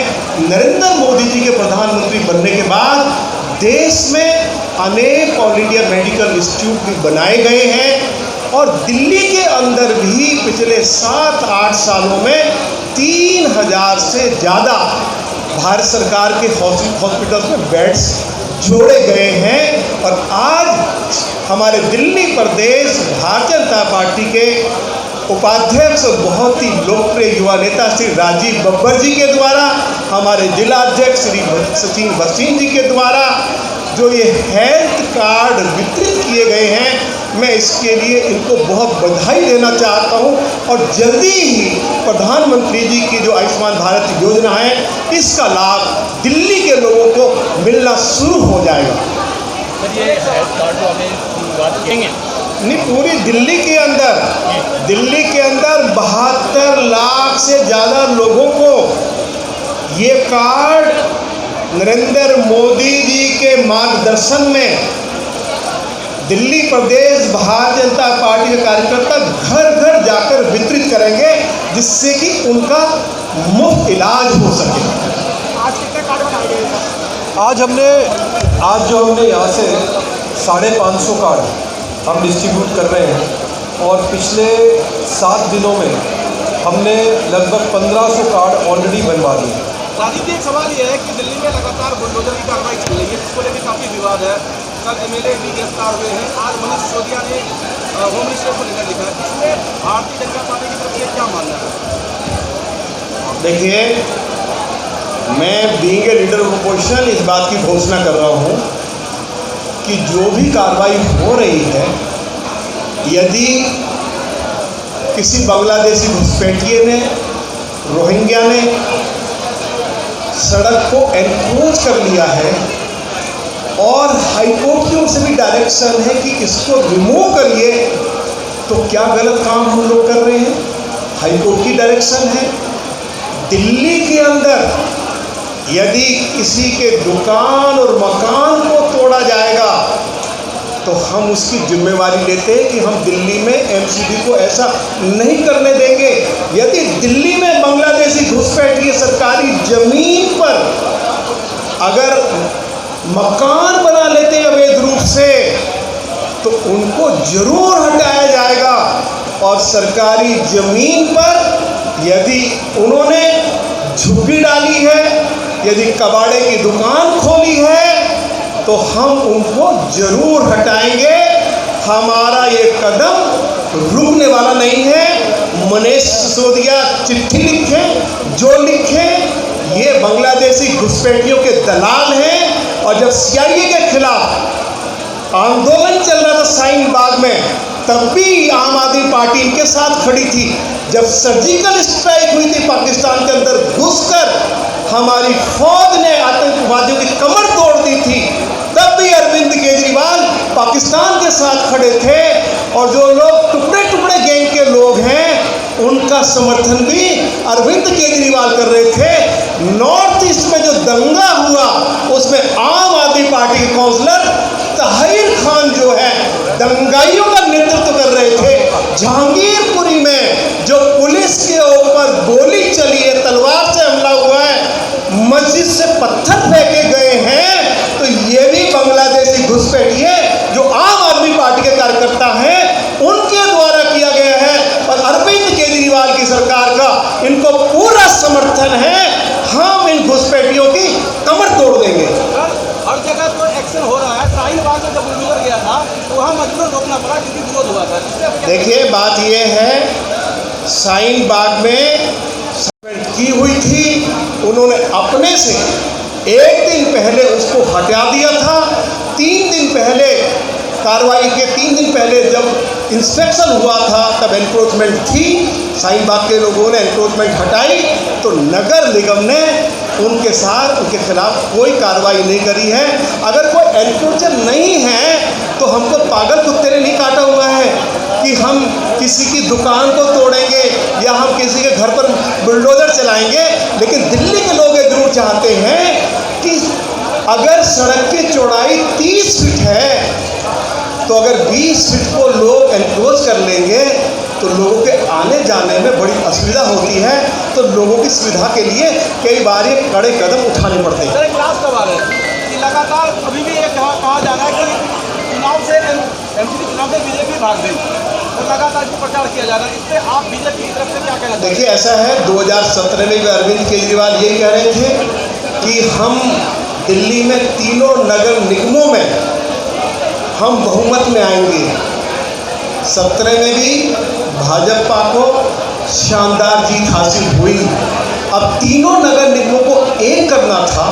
नरेंद्र मोदी जी के प्रधानमंत्री बनने के बाद देश में अनेक ऑल इंडिया मेडिकल इंस्टीट्यूट भी बनाए गए हैं और दिल्ली के अंदर भी पिछले 7-8 सालों में 3000 से ज़्यादा भारत सरकार के हॉस्पिटल्स में बेड्स जोड़े गए हैं। और आज हमारे दिल्ली प्रदेश भारतीय जनता पार्टी के उपाध्यक्ष और बहुत ही लोकप्रिय युवा नेता श्री राजीव बब्बर जी के द्वारा, हमारे जिला अध्यक्ष श्री सचिन भसीन जी के द्वारा जो ये हेल्थ कार्ड वितरित किए गए हैं, मैं इसके लिए इनको बहुत बधाई देना चाहता हूं और जल्दी ही प्रधानमंत्री जी की जो आयुष्मान भारत योजना है इसका लाभ दिल्ली के लोगों को मिलना शुरू हो जाएगा। सर ये हेल्थ कार्ड जो हमें बात करेंगे नहीं, पूरी दिल्ली के अंदर 72 लाख से ज़्यादा लोगों को ये कार्ड नरेंद्र मोदी जी के मार्गदर्शन में दिल्ली प्रदेश भारतीय जनता पार्टी के कार्यकर्ता घर घर जाकर वितरित करेंगे, जिससे कि उनका मुफ्त इलाज हो सके। आज कितने कार्ड बनाए गए हैं? आज जो हमने यहाँ से 550 कार्ड हम डिस्ट्रीब्यूट कर रहे हैं और पिछले 7 दिनों में हमने लगभग 1500 कार्ड ऑलरेडी बनवा दिए। राजीव जी, एक सवाल ये है कि दिल्ली में लगातार बुलडोजर की कार्रवाई चल रही है, जिसको लेकर काफ़ी विवाद है। कल एमएलए भी गिरफ्तार हुए हैं। आज मनीष सिसोदिया ने होम मिनिस्टर को लेकर लिखा है। इसमें भारतीय जनता पार्टी की तरफ से क्या मानना है? देखिए, मैं being a leader of opposition इस बात की घोषणा कर रहा हूँ कि जो भी कार्रवाई हो रही है, यदि किसी बांग्लादेशी घुसपैठिए ने, रोहिंग्या ने सड़क को एनक्रोच कर लिया है और हाईकोर्ट की ओर से भी डायरेक्शन है कि इसको रिमूव करिए, तो क्या गलत काम हम लोग कर रहे हैं? हाईकोर्ट की डायरेक्शन है। दिल्ली के अंदर यदि किसी के दुकान और मकान को तोड़ा जाएगा तो हम उसकी जिम्मेवारी लेते हैं कि हम दिल्ली में एमसीडी को ऐसा नहीं करने देंगे। यदि दिल्ली में बांग्लादेशी घुसपैठिए सरकारी जमीन पर अगर मकान बना लेते हैं अवैध रूप से, तो उनको जरूर हटाया जाएगा। और सरकारी जमीन पर यदि उन्होंने झुग्गी डाली है, यदि कबाड़े की दुकान खोली है, तो हम उनको जरूर हटाएंगे। हमारा ये कदम रुकने वाला नहीं है। मनीष सिसोदिया चिट्ठी लिखें, जो लिखें, ये बांग्लादेशी घुसपैठियों के दलाल हैं। और जब सीआईए के खिलाफ आंदोलन चल रहा था शाहीन बाग में, तब भी आम आदमी पार्टी इनके साथ खड़ी थी। जब सर्जिकल स्ट्राइक हुई थी पाकिस्तान के अंदर घुसकर, हमारी फौज ने आतंकवादियों की कमर तोड़ दी थी, तब भी अरविंद केजरीवाल पाकिस्तान के साथ खड़े थे। और जो लोग टुकड़े टुकड़े गैंग के लोग हैं, उनका समर्थन भी अरविंद केजरीवाल कर रहे थे। नॉर्थ ईस्ट में जो दंगा हुआ, उसमें आम आदमी पार्टी के काउंसलर ताहिर खान जो है दंगाइयों का नेतृत्व कर रहे थे। जहांगीरपुरी में जो पुलिस के ऊपर गोली चली है, तलवार से हमला हुआ है, मस्जिद से पत्थर फेंके गए हैं, तो ये भी बांग्लादेशी घुसपैठिए जो आम आदमी पार्टी के कार्यकर्ता हैं, उनके द्वारा किया गया है। और अरविंद केजरीवाल की सरकार का इनको पूरा समर्थन है। हम इन घुसपैठियों की कमर तोड़ देंगे। हर जगह तो एक्शन हो रहा है। शाहीन बाग में जब बुलडोजर गया था तो वहाँ मजबूरन रोकना पड़ा क्योंकि विरोध हुआ था। देखिए, बात यह है, शाहीन बाग में की हुई थी, उन्होंने अपने से 1 दिन पहले उसको हटा दिया था। 3 दिन पहले कार्रवाई के 3 दिन पहले जब इंस्पेक्शन हुआ था, तब एनक्रोचमेंट थी। शाहीन बाग के लोगों ने एनक्रोचमेंट हटाई, तो नगर निगम ने उनके साथ उनके खिलाफ कोई कार्रवाई नहीं करी है। अगर कोई एनक्रोचर नहीं है तो हमको पागल कुत्ते ने नहीं काटा हुआ है कि हम किसी की दुकान को तोड़ेंगे या हम किसी के घर पर बुलडोजर चलाएंगे। लेकिन दिल्ली के लोग ये जरूर चाहते हैं कि अगर सड़क की चौड़ाई 30 फीट है, तो अगर 20 फीट को लोग एनक्रोच कर लेंगे तो लोगों के आने जाने में बड़ी असुविधा होती है। तो लोगों की सुविधा के लिए कई बार ये कड़े कदम उठाने पड़ते हैं। सर, एक लास्ट सवाल है कि लगातार अभी भी ये कहा जा रहा है कि चुनाव से एमसीडी चुनाव से बीजेपी भाग गई और लगातार इसको प्रचार किया जा रहा है। इससे आप बीजेपी की तरफ से क्या कहना चाहते हैं? देखिए, ऐसा है, 2017 में भी अरविंद केजरीवाल यही कह रहे थे कि हम दिल्ली में तीनों नगर निगमों में हम बहुमत में आएंगे। 17 में भी भाजपा को शानदार जीत हासिल हुई। अब तीनों नगर निगमों को एक करना था।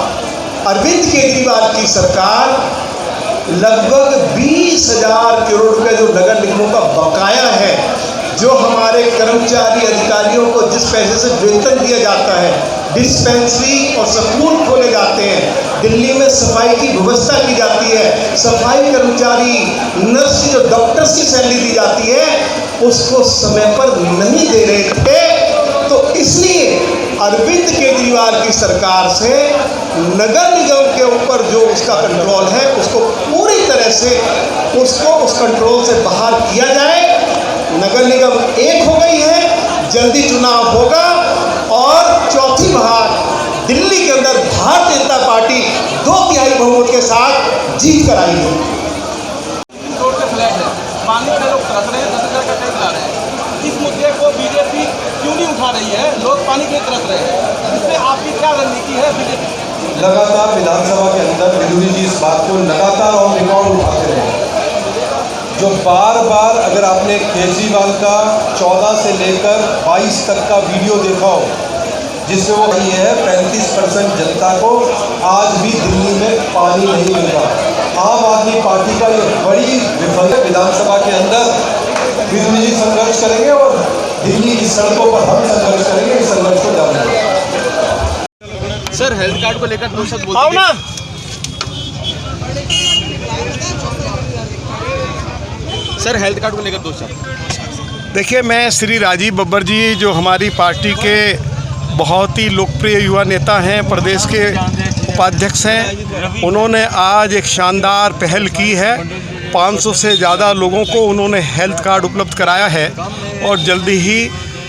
अरविंद केजरीवाल की सरकार लगभग 20,000 करोड़ रुपए जो नगर निगमों का बकाया है, जो हमारे कर्मचारी अधिकारियों को जिस पैसे से वेतन दिया जाता है, डिस्पेंसरी और स्कूल खोले जाते हैं, दिल्ली में सफाई की व्यवस्था की जाती है, सफाई कर्मचारी, नर्स, जो डॉक्टर्स की सैलरी दी जाती है, उसको समय पर नहीं दे रहे थे। तो इसलिए अरविंद केजरीवाल की सरकार से नगर निगम के ऊपर जो उसका कंट्रोल है उसको पूरी तरह से उस कंट्रोल से बाहर किया जाए। नगर निगम एक हो गई है, जल्दी चुनाव होगा और चौथी बार दिल्ली के अंदर भारतीय जनता पार्टी 2/3 बहुमत के साथ जीत कर आई है। रोड से फ्लैट है, पानी में लोग तरस रहे हैं, 10,000 का टैक्स ला रहे हैं। इस मुद्दे को बीजेपी क्यों नहीं उठा रही है? लोग पानी के लिए तरस रहे हैं, इससे आपकी क्या रणनीति है बीजेपी? लगातार विधानसभा के अंदर विरोधी जी इस बात को लगातार ऑन रिकॉर्ड उठाते रहे। जो बार बार अगर आपने केजरीवाल का 14 से लेकर 22 तक का वीडियो देखा हो, जिसमें वो ये है 35% जनता को आज भी दिल्ली में पानी नहीं मिल रहा। आम आदमी पार्टी का ये बड़ी विफलता। विधानसभा के अंदर विरोधी जी संघर्ष करेंगे और दिल्ली की सड़कों पर हम संघर्ष करेंगे। इस संघर्ष को जारी रखेंगे। सर, हेल्थ कार्ड को लेकर 2 शब्द बोलते हैं। सर, हेल्थ कार्ड को लेकर 2 शब्द। देखिए, मैं श्री राजीव बब्बर जी जो हमारी पार्टी के बहुत ही लोकप्रिय युवा नेता हैं, प्रदेश के उपाध्यक्ष हैं, उन्होंने आज एक शानदार पहल की है। 500 से ज़्यादा लोगों को उन्होंने हेल्थ कार्ड उपलब्ध कराया है और जल्दी ही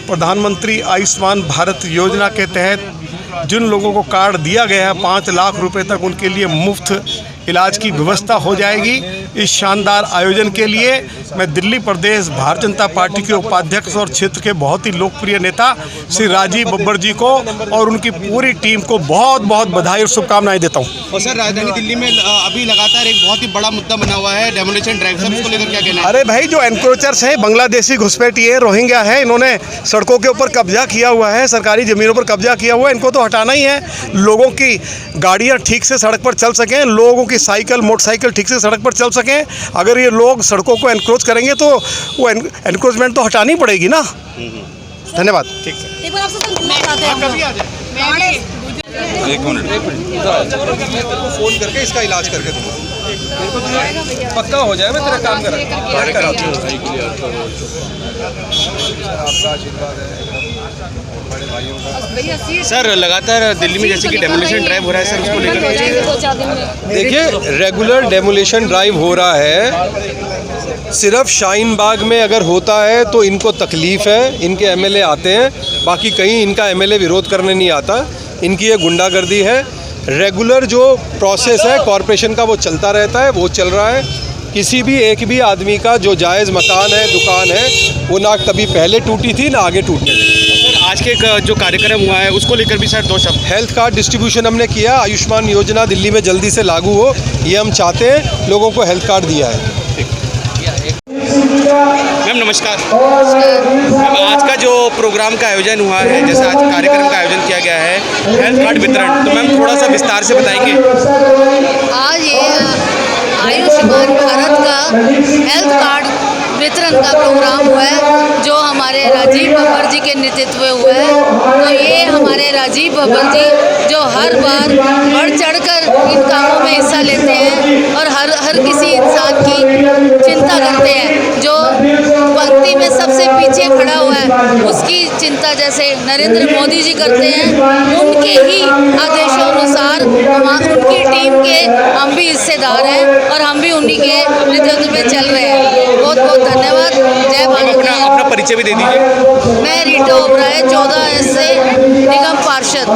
प्रधानमंत्री आयुष्मान भारत योजना के तहत जिन लोगों को कार्ड दिया गया है 5 लाख रुपए तक उनके लिए मुफ्त इलाज की व्यवस्था हो जाएगी। इस शानदार आयोजन के लिए मैं दिल्ली प्रदेश भारतीय जनता पार्टी के उपाध्यक्ष और क्षेत्र के बहुत ही लोकप्रिय नेता श्री राजीव बब्बर जी को और उनकी पूरी टीम को बहुत बहुत बधाई और शुभकामनाएं देता हूं। और सर, राजधानी दिल्ली में अभी लगातार एक बहुत ही बड़ा मुद्दा बना हुआ है डेमोलिशन ड्राइव। सर, इसको लेकर क्या कहना है? अरे भाई, जो एनक्रोचर्स हैं, बांग्लादेशी घुसपैठी है, रोहिंग्या है, इन्होंने सड़कों के ऊपर कब्जा किया हुआ है, सरकारी ज़मीनों पर कब्जा किया हुआ है, इनको तो हटाना ही है। लोगों की गाड़ियाँ ठीक से सड़क पर चल सकें, लोगों की साइकिल मोटरसाइकिल ठीक से सड़क पर चल सकें। अगर ये लोग सड़कों को एनक्रोच करेंगे तो वो एनक्रोचमेंट तो हटानी पड़ेगी ना। धन्यवाद। ठीक है, एक मिनट फोन करके इसका इलाज करके दूँ, पक्का हो जाए। मैं तेरा काम कर रहा हूँ। सर, लगातार दिल्ली में जैसे कि डेमोलिशन ड्राइव हो रहा है, सर उसको लेकर देखिए, रेगुलर डेमोलिशन ड्राइव हो रहा है। सिर्फ शाहीन बाग में अगर होता है तो इनको तकलीफ़ है, इनके एमएलए आते हैं, बाकी कहीं इनका एमएलए विरोध करने नहीं आता। इनकी ये गुंडागर्दी है। रेगुलर जो प्रोसेस है कॉरपोरेशन का वो चलता रहता है, वो चल रहा है। किसी भी एक भी आदमी का जो जायज़ मकान है, दुकान है, वो ना कभी पहले टूटी थी ना आगे टूटने देगी। सर, आज के जो कार्यक्रम हुआ है उसको लेकर भी सर 2 शब्द। हेल्थ कार्ड डिस्ट्रीब्यूशन हमने किया, आयुष्मान योजना दिल्ली में जल्दी से लागू हो, ये हम चाहते हैं। लोगों को हेल्थ कार्ड दिया है। मैम नमस्कार। मैम, आज का जो प्रोग्राम का आयोजन हुआ है, जैसे आज कार्यक्रम का आयोजन किया गया है हेल्थ कार्ड वितरण, तो मैम थोड़ा सा विस्तार से बताएंगे। आज ये आयुष्मान भारत का हेल्थ कार्ड वितरण का प्रोग्राम हुआ है जो हमारे राजीव बब्बर जी के नेतृत्व में हुआ है। तो ये हमारे राजीव बब्बर जी जो हर बार बढ़ चढ़कर इन कामों में हिस्सा लेते हैं और हर किसी इंसान की चिंता करते हैं। जो पंक्ति में सबसे पीछे खड़ा हुआ है उसकी चिंता जैसे नरेंद्र मोदी जी करते हैं, उनके ही आदेशों अनुसार उनकी टीम के हम भी हिस्सेदार हैं और हम भी उन्हीं के नेतृत्व में चल रहे हैं। बहुत बहुत धन्यवाद। जय भारत। अपना परिचय भी दे दीजिए। मैं रीटा ओबराय 14S से निगम पार्षद।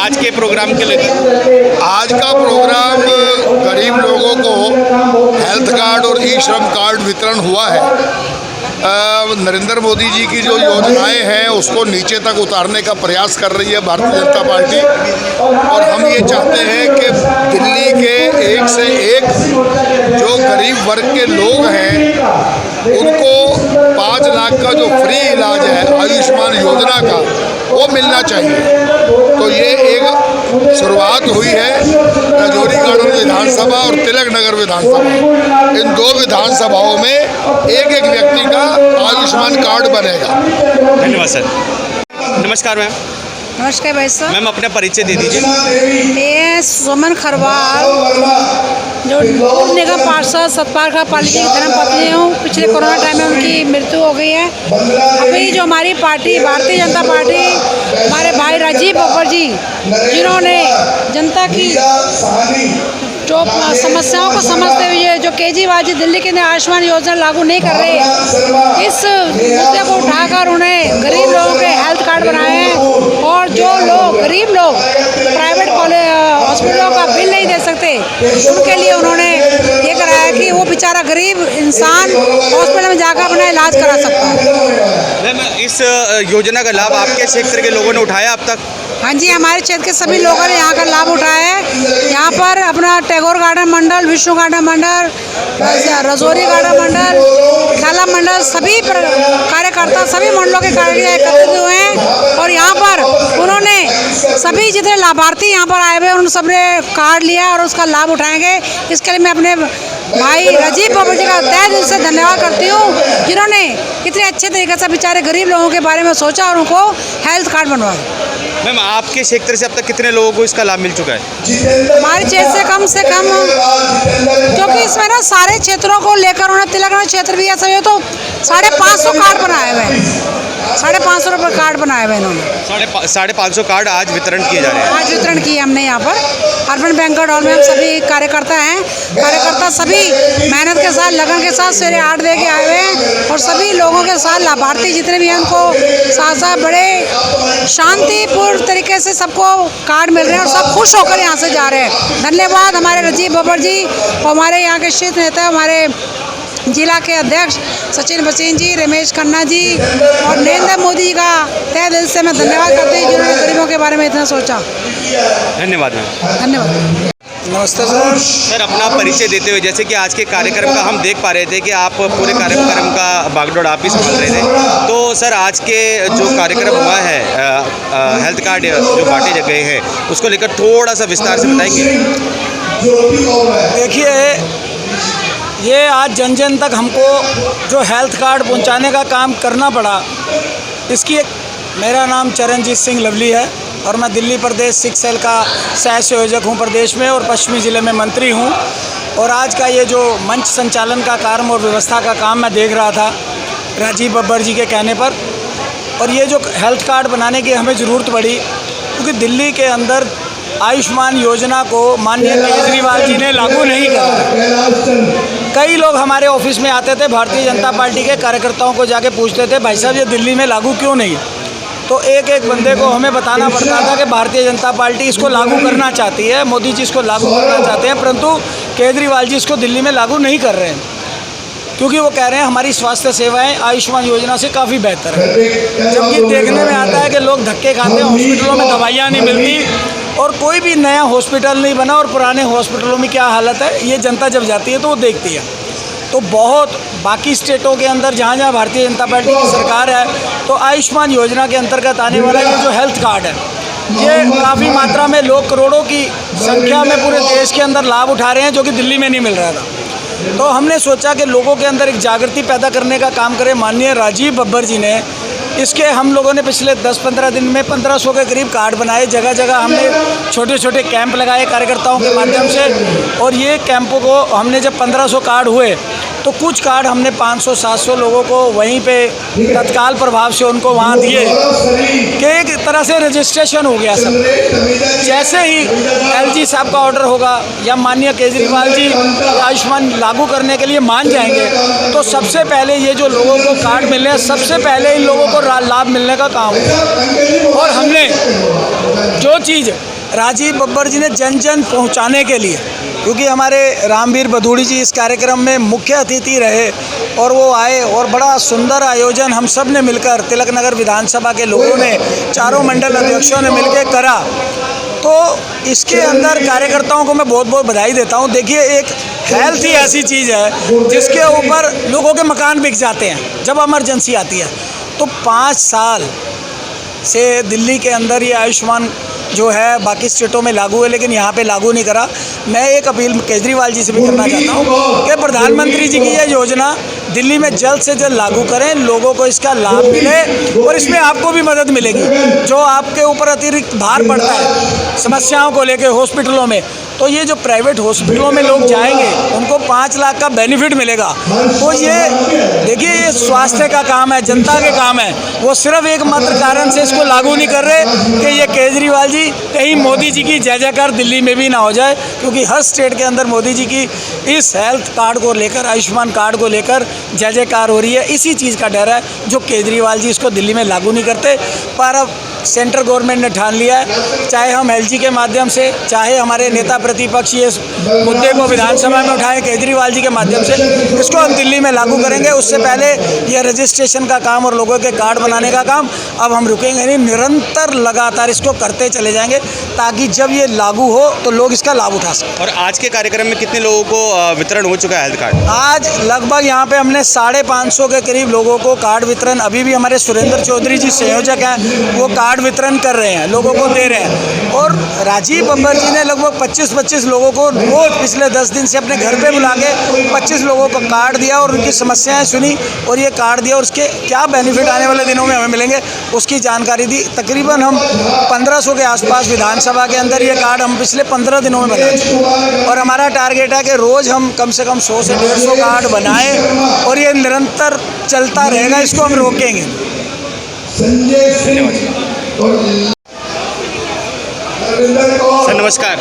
आज के प्रोग्राम के लिए आज का प्रोग्राम गरीब लोगों को हेल्थ कार्ड और ई श्रम कार्ड वितरण हुआ है। नरेंद्र मोदी जी की जो योजनाएं हैं उसको नीचे तक उतारने का प्रयास कर रही है भारतीय जनता पार्टी, और हम ये चाहते हैं कि दिल्ली के एक से एक जो गरीब वर्ग के लोग हैं उनको 5 लाख का जो फ्री इलाज है आयुष्मान योजना का वो मिलना चाहिए। तो ये एक शुरुआत हुई है राजौरी गार्डन विधानसभा और तिलक नगर विधानसभा, इन 2 विधानसभाओं में एक एक व्यक्ति का आयुष्मान कार्ड बनेगा। धन्यवाद सर। नमस्कार मैम। नमस्कार भाई साहब। मैम अपना परिचय दे दीजिए। मैं सुमन खरवाल जो निगम पार्षद सतपाल खा पाली की धर्मपत्नी हूँ। पिछले कोरोना टाइम में उनकी मृत्यु हो गई है। अभी जो हमारी पार्टी भारतीय जनता पार्टी, हमारे भाई राजीव बब्बर जी जिन्होंने जनता की जो समस्याओं को समझते हुए जो केजरीवाल जी दिल्ली के आयुष्मान योजना लागू नहीं कर रहे, इस मुद्दे को उठाकर उन्हें गरीब लोगों के हेल्थ कार्ड बनाए हैं। और जो लोग गरीब लोग प्राइवेट हॉस्पिटलों का बिल नहीं दे सकते, उनके लिए उन्होंने ये कराया कि वो बेचारा गरीब इंसान हॉस्पिटल में जाकर अपना इलाज करा सकता है। मैम इस योजना का लाभ आपके क्षेत्र के लोगों ने उठाया अब तक? हाँ जी, हमारे क्षेत्र के सभी लोगों ने यहाँ का लाभ उठाया है। यहाँ पर अपना टैगोर गार्डन मंडल, विष्णु गार्डन मंडल, रजौरी गार्डन मंडल, खेला मंडल, सभी कार्यकर्ता सभी मंडलों के कार्यकर्ता एकत्रित हुए हैं। और यहाँ पर उन्होंने सभी जितने लाभार्थी यहाँ पर आए हुए उन सब ने कार्ड लिया और उसका लाभ उठाएंगे। इसके लिए मैं अपने भाई राजीव बब्बर जी का तहे दिल से धन्यवाद करती हूँ, जिन्होंने इतने अच्छे तरीके से बेचारे गरीब लोगों के बारे में सोचा और उनको हेल्थ कार्ड बनवाया। मैम आपके क्षेत्र से अब तक कितने लोगों को इसका लाभ मिल चुका है? हमारे क्षेत्र से कम क्योंकि इसमें ना सारे क्षेत्रों को लेकर उन्हें तिलक क्षेत्र भी ऐसा है तो 550 कार्ड बनाए हुए हैं। 550 रुपये कार्ड बनाए हुए इन्होंने। 550 कार्ड आज वितरण किए जा रहे हैं। आज वितरण किए हमने यहाँ पर अर्बन बैंक्वेट हॉल में। हम सभी कार्यकर्ता हैं, कार्यकर्ता सभी मेहनत के साथ लगन के साथ सवेरे 8 बजे के आए हुए हैं। और सभी लोगों के साथ लाभार्थी जितने भी हैं उनको साथ साथ बड़े शांतिपूर्ण तरीके से सबको कार्ड मिल रहे हैं और सब खुश होकर यहाँ से जा रहे हैं। धन्यवाद हमारे राजीव बब्बर जी और हमारे यहाँ के शीर्ष नेता हमारे जिला के अध्यक्ष सचिन बसीन जी, रमेश खन्ना जी और नरेंद्र मोदी जी का तहे दिल से मैं धन्यवाद करती हूँ, जिन्होंने गरीबों के बारे में इतना सोचा। धन्यवाद मैम। धन्यवाद। नमस्ते सर। सर अपना परिचय देते हुए, जैसे कि आज के कार्यक्रम का हम देख पा रहे थे कि आप पूरे कार्यक्रम का बागडोर आप ही संभाल रहे थे, तो सर आज के जो कार्यक्रम हुआ है हेल्थ कार्ड जो बांटे गए हैं उसको लेकर थोड़ा सा विस्तार से बताएंगे। देखिए, ये आज जन जन तक हमको जो हेल्थ कार्ड पहुंचाने का काम करना पड़ा, इसकी एक मेरा नाम चरणजीत सिंह लवली है और मैं दिल्ली प्रदेश सिख सेल का सह संयोजक हूँ प्रदेश में और पश्चिमी ज़िले में मंत्री हूँ। और आज का ये जो मंच संचालन का कार्य और व्यवस्था का काम मैं देख रहा था राजीव बब्बर जी के कहने पर। और ये जो हेल्थ कार्ड बनाने की हमें ज़रूरत पड़ी क्योंकि दिल्ली के अंदर आयुष्मान योजना को माननीय केजरीवाल जी ने लागू नहीं किया। कई लोग हमारे ऑफिस में आते थे, भारतीय जनता पार्टी के कार्यकर्ताओं को जाके पूछते थे भाई साहब ये दिल्ली में लागू क्यों नहीं? तो एक एक बंदे को हमें बताना पड़ता था कि भारतीय जनता पार्टी इसको लागू करना चाहती है, मोदी जी इसको लागू करना चाहते हैं, परंतु केजरीवाल जी इसको दिल्ली में लागू नहीं कर रहे हैं क्योंकि वो कह रहे हैं हमारी स्वास्थ्य सेवाएं आयुष्मान योजना से काफ़ी बेहतर है। जबकि देखने में आता है कि लोग धक्के खाते हैं, हॉस्पिटलों में दवाइयाँ नहीं मिलती और कोई भी नया हॉस्पिटल नहीं बना और पुराने हॉस्पिटलों में क्या हालत है ये जनता जब जाती है तो वो देखती है। तो बहुत बाकी स्टेटों के अंदर जहाँ जहाँ भारतीय जनता पार्टी की सरकार है तो आयुष्मान योजना के अंतर्गत आने वाला ये जो हेल्थ कार्ड है ये काफ़ी मात्रा में लोग करोड़ों की संख्या में पूरे देश के अंदर लाभ उठा रहे हैं जो कि दिल्ली में नहीं मिल रहा था। तो हमने सोचा कि लोगों के अंदर एक जागृति पैदा करने का काम करें। माननीय राजीव बब्बर जी ने इसके हम लोगों ने पिछले 10-15 दिन में 1500 के करीब कार्ड बनाए। जगह जगह हमने छोटे छोटे कैंप लगाए कार्यकर्ताओं के माध्यम से और ये कैंपों को हमने जब 1500 कार्ड हुए तो कुछ कार्ड हमने 500-700 लोगों को वहीं पे तत्काल प्रभाव से उनको वहाँ दिए कि एक तरह से रजिस्ट्रेशन हो गया सब। जैसे ही एलजी साहब का ऑर्डर होगा या माननीय केजरीवाल जी आयुष्मान लागू करने के लिए मान जाएंगे तो सबसे पहले ये जो लोगों को कार्ड मिलने हैं सबसे पहले इन लोगों को लाभ मिलने का काम होगा। और हमने जो चीज़ राजीव बब्बर जी ने जन जन पहुँचाने के लिए, क्योंकि हमारे रामवीर बधूड़ी जी इस कार्यक्रम में मुख्य अतिथि रहे और वो आए और बड़ा सुंदर आयोजन हम सब ने मिलकर तिलक नगर विधानसभा के लोगों ने चारों मंडल अध्यक्षों ने मिलकर करा। तो इसके अंदर कार्यकर्ताओं को मैं बहुत बहुत बधाई देता हूँ। देखिए, एक हेल्थ ही ऐसी चीज़ है जिसके ऊपर लोगों के मकान बिक जाते हैं जब इमरजेंसी आती है। तो 5 साल से दिल्ली के अंदर ये आयुष्मान जो है बाकी स्टेटों में लागू है लेकिन यहाँ पे लागू नहीं करा। मैं एक अपील केजरीवाल जी से भी करना चाहता हूँ कि प्रधानमंत्री जी की ये योजना दिल्ली में जल्द से जल्द लागू करें, लोगों को इसका लाभ मिले और इसमें आपको भी मदद मिलेगी। जो आपके ऊपर अतिरिक्त भार पड़ता है समस्याओं को लेकर हॉस्पिटलों में, तो ये जो प्राइवेट हॉस्पिटलों में लोग जाएंगे उनको 5 लाख का बेनिफिट मिलेगा। तो ये देखिए, ये स्वास्थ्य का काम है, जनता के काम है। वो सिर्फ एकमात्र कारण से इसको लागू नहीं कर रहे कि ये केजरीवाल जी कहीं मोदी जी की जय जयकार दिल्ली में भी ना हो जाए, क्योंकि हर स्टेट के अंदर मोदी जी की इस हेल्थ कार्ड को लेकर, आयुष्मान कार्ड को लेकर जय जयकार हो रही है। इसी चीज़ का डर है जो केजरीवाल जी इसको दिल्ली में लागू नहीं करते। पर अब सेंट्रल गवर्नमेंट ने ठान लिया है, चाहे हम एलजी के माध्यम से, चाहे हमारे नेता प्रतिपक्ष ये मुद्दे को विधानसभा में उठाएं केजरीवाल जी के माध्यम से, इसको हम दिल्ली में लागू करेंगे। उससे पहले ये रजिस्ट्रेशन का काम और लोगों के कार्ड बनाने का काम अब हम रुकेंगे नहीं, निरंतर लगातार इसको करते चले जाएंगे ताकि जब ये लागू हो तो लोग इसका लाभ उठा सकें। और आज के कार्यक्रम में कितने लोगों को वितरण हो चुका है हेल्थ कार्ड? आज लगभग यहाँ पे हमने 550 के करीब लोगों को कार्ड वितरण, अभी भी हमारे सुरेंद्र चौधरी जी संयोजक हैं, वो कार्ड वितरण कर रहे हैं, लोगों को दे रहे हैं। और राजीव बब्बर जी ने लगभग 25 लोगों को रोज पिछले 10 दिन से अपने घर पे बुला के 25 लोगों को कार्ड दिया और उनकी समस्याएं सुनी और ये कार्ड दिया और उसके क्या बेनिफिट आने वाले दिनों में हमें मिलेंगे उसकी जानकारी दी। तकरीबन हम 1500 के आसपास विधानसभा के अंदर ये कार्ड हम पिछले 15 दिनों में बना चुके और हमारा टारगेट है कि रोज़ हम कम से कम 100 से 150 कार्ड बनाएं और ये निरंतर चलता रहेगा, इसको हम रोकेंगे। सर नमस्कार।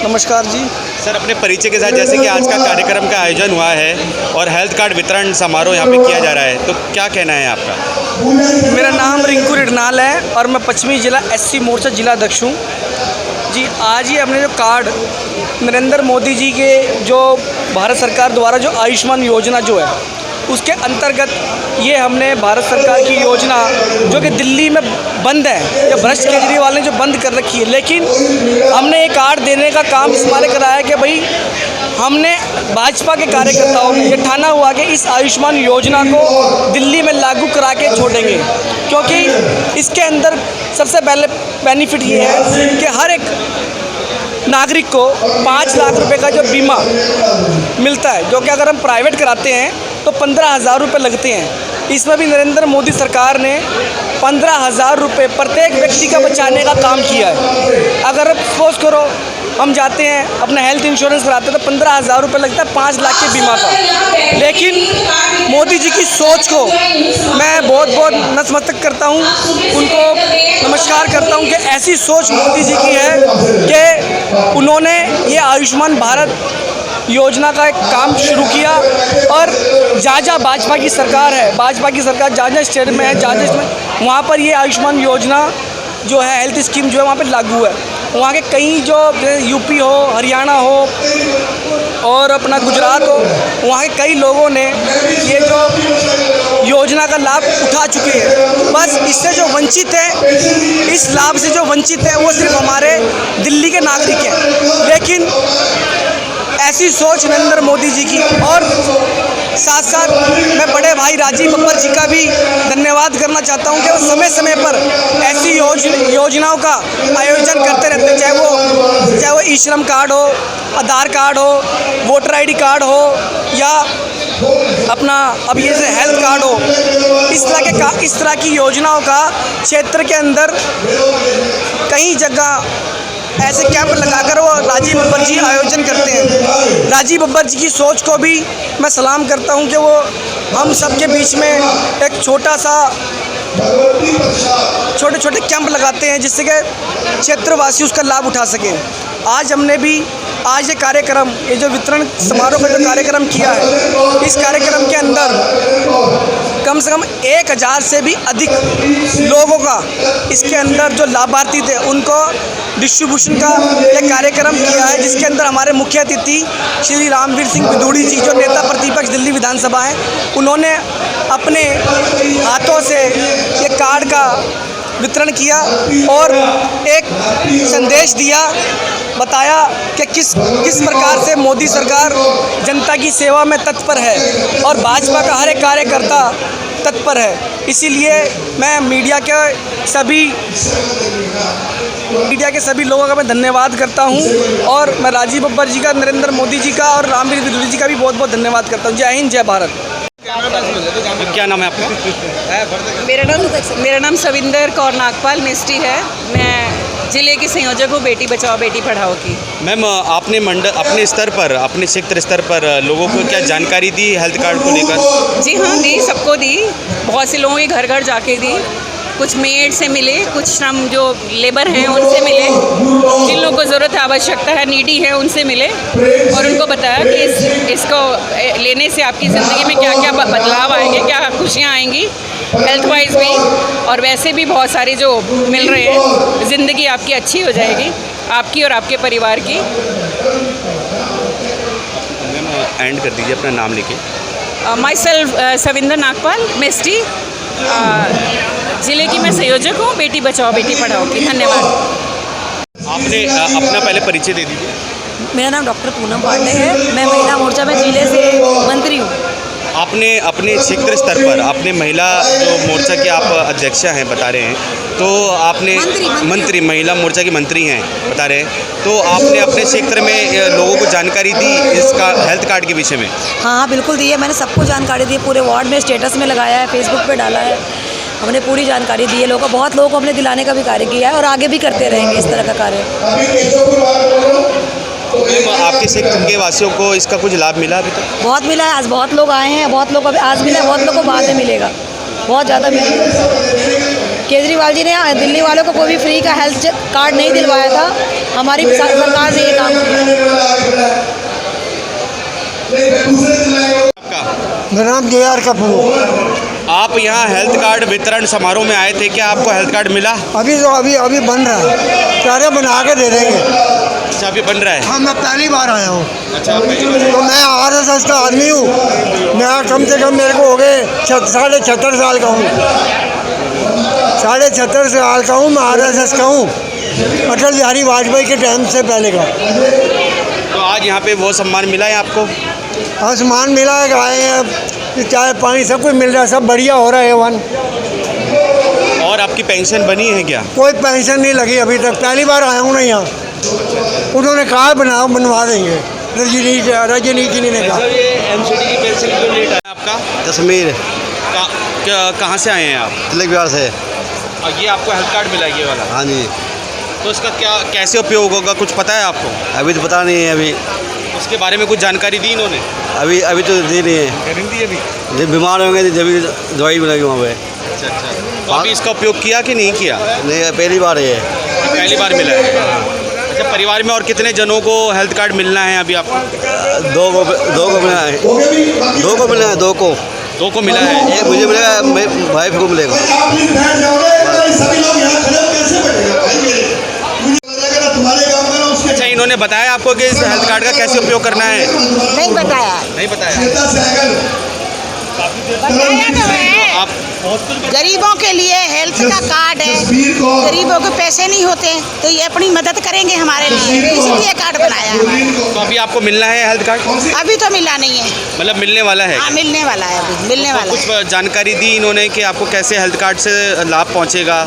नमस्कार जी। सर अपने परिचय के साथ, जैसे कि आज का कार्यक्रम का आयोजन हुआ है और हेल्थ कार्ड वितरण समारोह यहाँ पे किया जा रहा है, तो क्या कहना है आपका? मेरा नाम रिंकू रिडनाल है और मैं पश्चिमी जिला एससी मोर्चा जिला अध्यक्ष हूँ जी। आज ही हमने जो कार्ड नरेंद्र मोदी जी के जो भारत सरकार द्वारा जो आयुष्मान योजना जो है उसके अंतर्गत ये हमने भारत सरकार की योजना जो कि दिल्ली में बंद है या भ्रष्ट केजरीवाल ने जो बंद कर रखी है, लेकिन हमने ये कार्ड देने का काम इस मारे कराया है कि भाई हमने भाजपा के कार्यकर्ताओं ने ये ठाना हुआ कि इस आयुष्मान योजना को दिल्ली में लागू करा के छोड़ेंगे, क्योंकि इसके अंदर सबसे पहले बेनिफिट ये है कि हर एक नागरिक को 5 लाख रुपए का जो बीमा मिलता है, जो कि अगर हम प्राइवेट कराते हैं तो 15,000 रुपये लगते हैं। इसमें भी नरेंद्र मोदी सरकार ने 15,000 रुपये प्रत्येक व्यक्ति का बचाने का काम किया है। अगर सपोज करो हम जाते हैं अपना हेल्थ इंश्योरेंस कराते हैं तो 15,000 रुपये लगता है 5 लाख के बीमा का। लेकिन मोदी जी की सोच को मैं बहुत बहुत नतमस्तक करता हूँ, उनको नमस्कार करता हूँ कि ऐसी सोच मोदी जी की है कि उन्होंने ये आयुष्मान भारत योजना का एक काम शुरू किया और जहाँ भाजपा की सरकार है, भाजपा की सरकार जहाँ स्टेट में है, जहाँ वहाँ पर ये आयुष्मान योजना जो है हेल्थ स्कीम जो है वहाँ पे लागू है। वहाँ के कई जो यूपी हो, हरियाणा हो और अपना गुजरात हो, वहाँ के कई लोगों ने ये जो योजना का लाभ उठा चुके हैं। बस इससे जो वंचित है, इस लाभ से जो वंचित है वो सिर्फ हमारे दिल्ली के नागरिक हैं। लेकिन ऐसी सोच नरेंद्र मोदी जी की, और साथ साथ मैं बड़े भाई राजीव बब्बर जी का भी धन्यवाद करना चाहता हूं कि वो समय समय पर ऐसी योजनाओं का आयोजन करते रहते हैं, चाहे वो ई श्रम कार्ड हो, आधार कार्ड हो, वोटर आईडी कार्ड हो या अपना अब ये से हेल्थ कार्ड हो। इस तरह की योजनाओं का क्षेत्र के अंदर कई जगह ऐसे कैंप लगाकर वो राजीव बब्बर जी आयोजन करते हैं। राजीव बब्बर जी की सोच को भी मैं सलाम करता हूं कि वो हम सबके बीच में एक छोटे कैंप लगाते हैं जिससे कि क्षेत्रवासी उसका लाभ उठा सकें। आज ये कार्यक्रम, ये जो वितरण समारोह का जो कार्यक्रम किया है, इस कार्यक्रम के अंदर कम से कम 1000 से भी अधिक लोगों का इसके अंदर जो लाभार्थी थे उनको डिस्ट्रीब्यूशन का एक कार्यक्रम किया है, जिसके अंदर हमारे मुख्य अतिथि श्री रामवीर सिंह बिदूड़ी जी जो नेता प्रतिपक्ष दिल्ली विधानसभा हैं, उन्होंने अपने हाथों से ये कार्ड का वितरण किया और एक संदेश दिया, बताया कि किस प्रकार से मोदी सरकार जनता की सेवा में तत्पर है और भाजपा का हर एक कार्यकर्ता तत्पर है। इसीलिए मैं मीडिया के सभी मीडिया के सभी लोगों का मैं धन्यवाद करता हूं और मैं राजीव बब्बर जी का, नरेंद्र मोदी जी का और रामवीर विदुड़ी जी का भी बहुत बहुत धन्यवाद करता हूं। जय हिंद, जय भारत। क्या नाम है आपका? मेरा नाम सविंदर कौर नागपाल मिस्टी है। मैं जिले की संयोजक हूँ बेटी बचाओ बेटी पढ़ाओ की। मैम, आपने अपने स्तर पर, अपने क्षेत्र स्तर पर लोगों को क्या जानकारी दी हेल्थ कार्ड को लेकर? जी हाँ, दी, सबको दी। बहुत से लोगों के घर घर जाके दी। कुछ मेड से मिले, कुछ श्रम जो लेबर हैं उनसे मिले, जिन लोगों को ज़रूरत है, आवश्यकता है, नीडी है, उनसे मिले और उनको बताया कि इसको लेने से आपकी ज़िंदगी में क्या क्या बदलाव आएंगे, क्या खुशियाँ आएंगी, हेल्थ वाइज भी और वैसे भी बहुत सारे जो मिल रहे हैं। ज़िंदगी आपकी अच्छी हो जाएगी, आपकी और आपके परिवार की। मैम, एंड कर दीजिए अपना नाम लेके। माई सेल्फ सविंदर नागपाल मिस्टी, जिले की मैं संयोजक हूँ बेटी बचाओ बेटी पढ़ाओ की। धन्यवाद। आपने अपना पहले परिचय दे दीजिए। मेरा नाम डॉक्टर पूनम पांडे है। मैं महिला मोर्चा में जिले से मंत्री हूँ। आपने अपने क्षेत्र स्तर पर, अपने महिला जो मोर्चा की आप अध्यक्षा हैं बता रहे हैं, तो आपने मंत्री महिला मोर्चा की मंत्री हैं बता रहे हैं, तो आपने अपने क्षेत्र में लोगों को जानकारी दी इसका हेल्थ कार्ड के विषय में? हाँ, बिल्कुल दी है। मैंने सबको जानकारी दी है, पूरे वार्ड में स्टेटस में लगाया है, फेसबुक पे डाला है। हमने पूरी जानकारी दी है लोगों को। बहुत लोगों को हमने दिलाने का भी कार्य किया है और आगे भी करते रहेंगे इस तरह का कार्य। आपके क्षेत्र के वासियों को इसका कुछ लाभ मिला अभी तक? बहुत मिला है। आज बहुत लोग आए हैं, बहुत लोग अभी आज मिला है, बहुत लोग को बाद में मिलेगा, बहुत ज़्यादा मिलेगा। केजरीवाल जी ने दिल्ली वालों को कोई भी फ्री का हेल्थ कार्ड नहीं दिलवाया था। हमारी सरकार ने ये काम किया। मेरा नाम JR कपूर। आप यहाँ हेल्थ कार्ड वितरण समारोह में आए थे, क्या आपको हेल्थ कार्ड मिला? अभी बन रहा है, सारे बना के दे देंगे। अच्छा, अभी बन रहा है? हाँ, मैं पहली बार आया हूँ। अच्छा, पहली बार। तो मैं RSS का आदमी हूँ। मैं कम से कम मेरे को हो गए 76.5 साल का हूँ। 76.5 साल का हूँ। मैं RSS का हूँ, अटल बिहारी वाजपेयी के टाइम से पहले का। तो आज यहाँ पे वो सम्मान मिला है आपको? हाँ, सम्मान मिला है, आए हैं, चाय पानी सब कुछ मिल रहा है, सब बढ़िया हो रहा है वन। और आपकी पेंशन बनी है क्या? कोई पेंशन नहीं लगी अभी तक, पहली बार आया हूँ ना यहाँ। उन्होंने कहा बनवा देंगे, रजनीश ने कहा। ये MCD की पेंशन क्यों लेट है आपका? कश्मीर। कहाँ से आए हैं आप? तिलक बिहार से। और ये आपको हेल्थ कार्ड मिला है ये वाला? हाँ जी। तो इसका कैसे उपयोग होगा, कुछ पता है आपको? अभी तो पता नहीं है। अभी उसके बारे में कुछ जानकारी दी इन्होंने? अभी तो दी नहीं है। दी अभी? जब बीमार होंगे जब दवाई मिलेगी वहाँ पे। अच्छा। तो अभी इसका उपयोग किया कि नहीं किया? नहीं, पहली बार है। पहली बार मिला है। अच्छा, परिवार में और कितने जनों को हेल्थ कार्ड मिलना है अभी आपको? दो को मिला है। दो को मिला है। एक मुझे मिलेगा, मेरे वाइफ को मिलेगा। अच्छा, इन्होंने बताया आपको कि इस हेल्थ कार्ड का कैसे उपयोग करना है? नहीं बताया। नहीं बताया? आप गरीबों के लिए हेल्थ का कार्ड है। गरीबों के पैसे नहीं होते तो ये अपनी मदद करेंगे हमारे लिए, इसलिए कार्ड बनाया है। तो अभी आपको मिलना है हेल्थ कार्ड? अभी तो मिला नहीं है। मतलब मिलने वाला है? हाँ, मिलने वाला है, अभी मिलने वाला है। कुछ जानकारी दी इन्होंने कि आपको कैसे हेल्थ कार्ड से लाभ पहुंचेगा?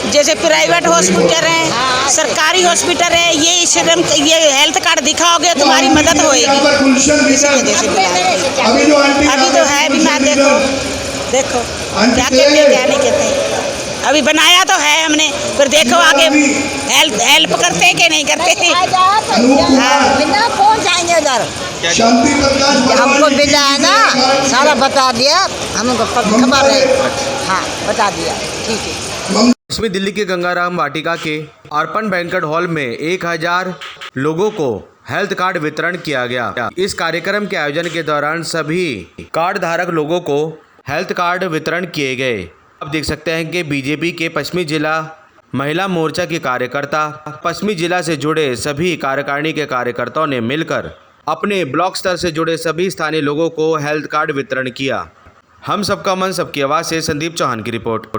जैसे प्राइवेट हॉस्पिटल है, सरकारी हॉस्पिटल है, ये हेल्थ कार्ड दिखाओगे तुम्हारी मदद होएगी, इसी वजह से मिला है। अभी तो है बीमार, देखो क्या कहते हैं क्या नहीं कहते। अभी बनाया तो है हमने, फिर देखो आगे हेल्प करते हैं कि नहीं करते। बिना पहुँच जाएंगे उधर। हमको भेजा है ना, सारा बता दिया, हमको खबर है। हाँ, बता दिया, ठीक है। इसमें दिल्ली के गंगाराम वाटिका के अर्पण बैंक्वेट हॉल में 1000 लोगों को हेल्थ कार्ड वितरण किया गया। इस कार्यक्रम के आयोजन के दौरान सभी कार्ड धारक लोगों को हेल्थ कार्ड वितरण किए गए। आप देख सकते हैं कि बीजेपी के पश्चिमी जिला महिला मोर्चा के कार्यकर्ता, पश्चिमी जिला से जुड़े सभी कार्यकारिणी के कार्यकर्ताओं ने मिलकर अपने ब्लॉक स्तर से जुड़े सभी स्थानीय लोगों को हेल्थ कार्ड वितरण किया। हम सबका मन सबकी आवाज़ से संदीप चौहान की रिपोर्ट।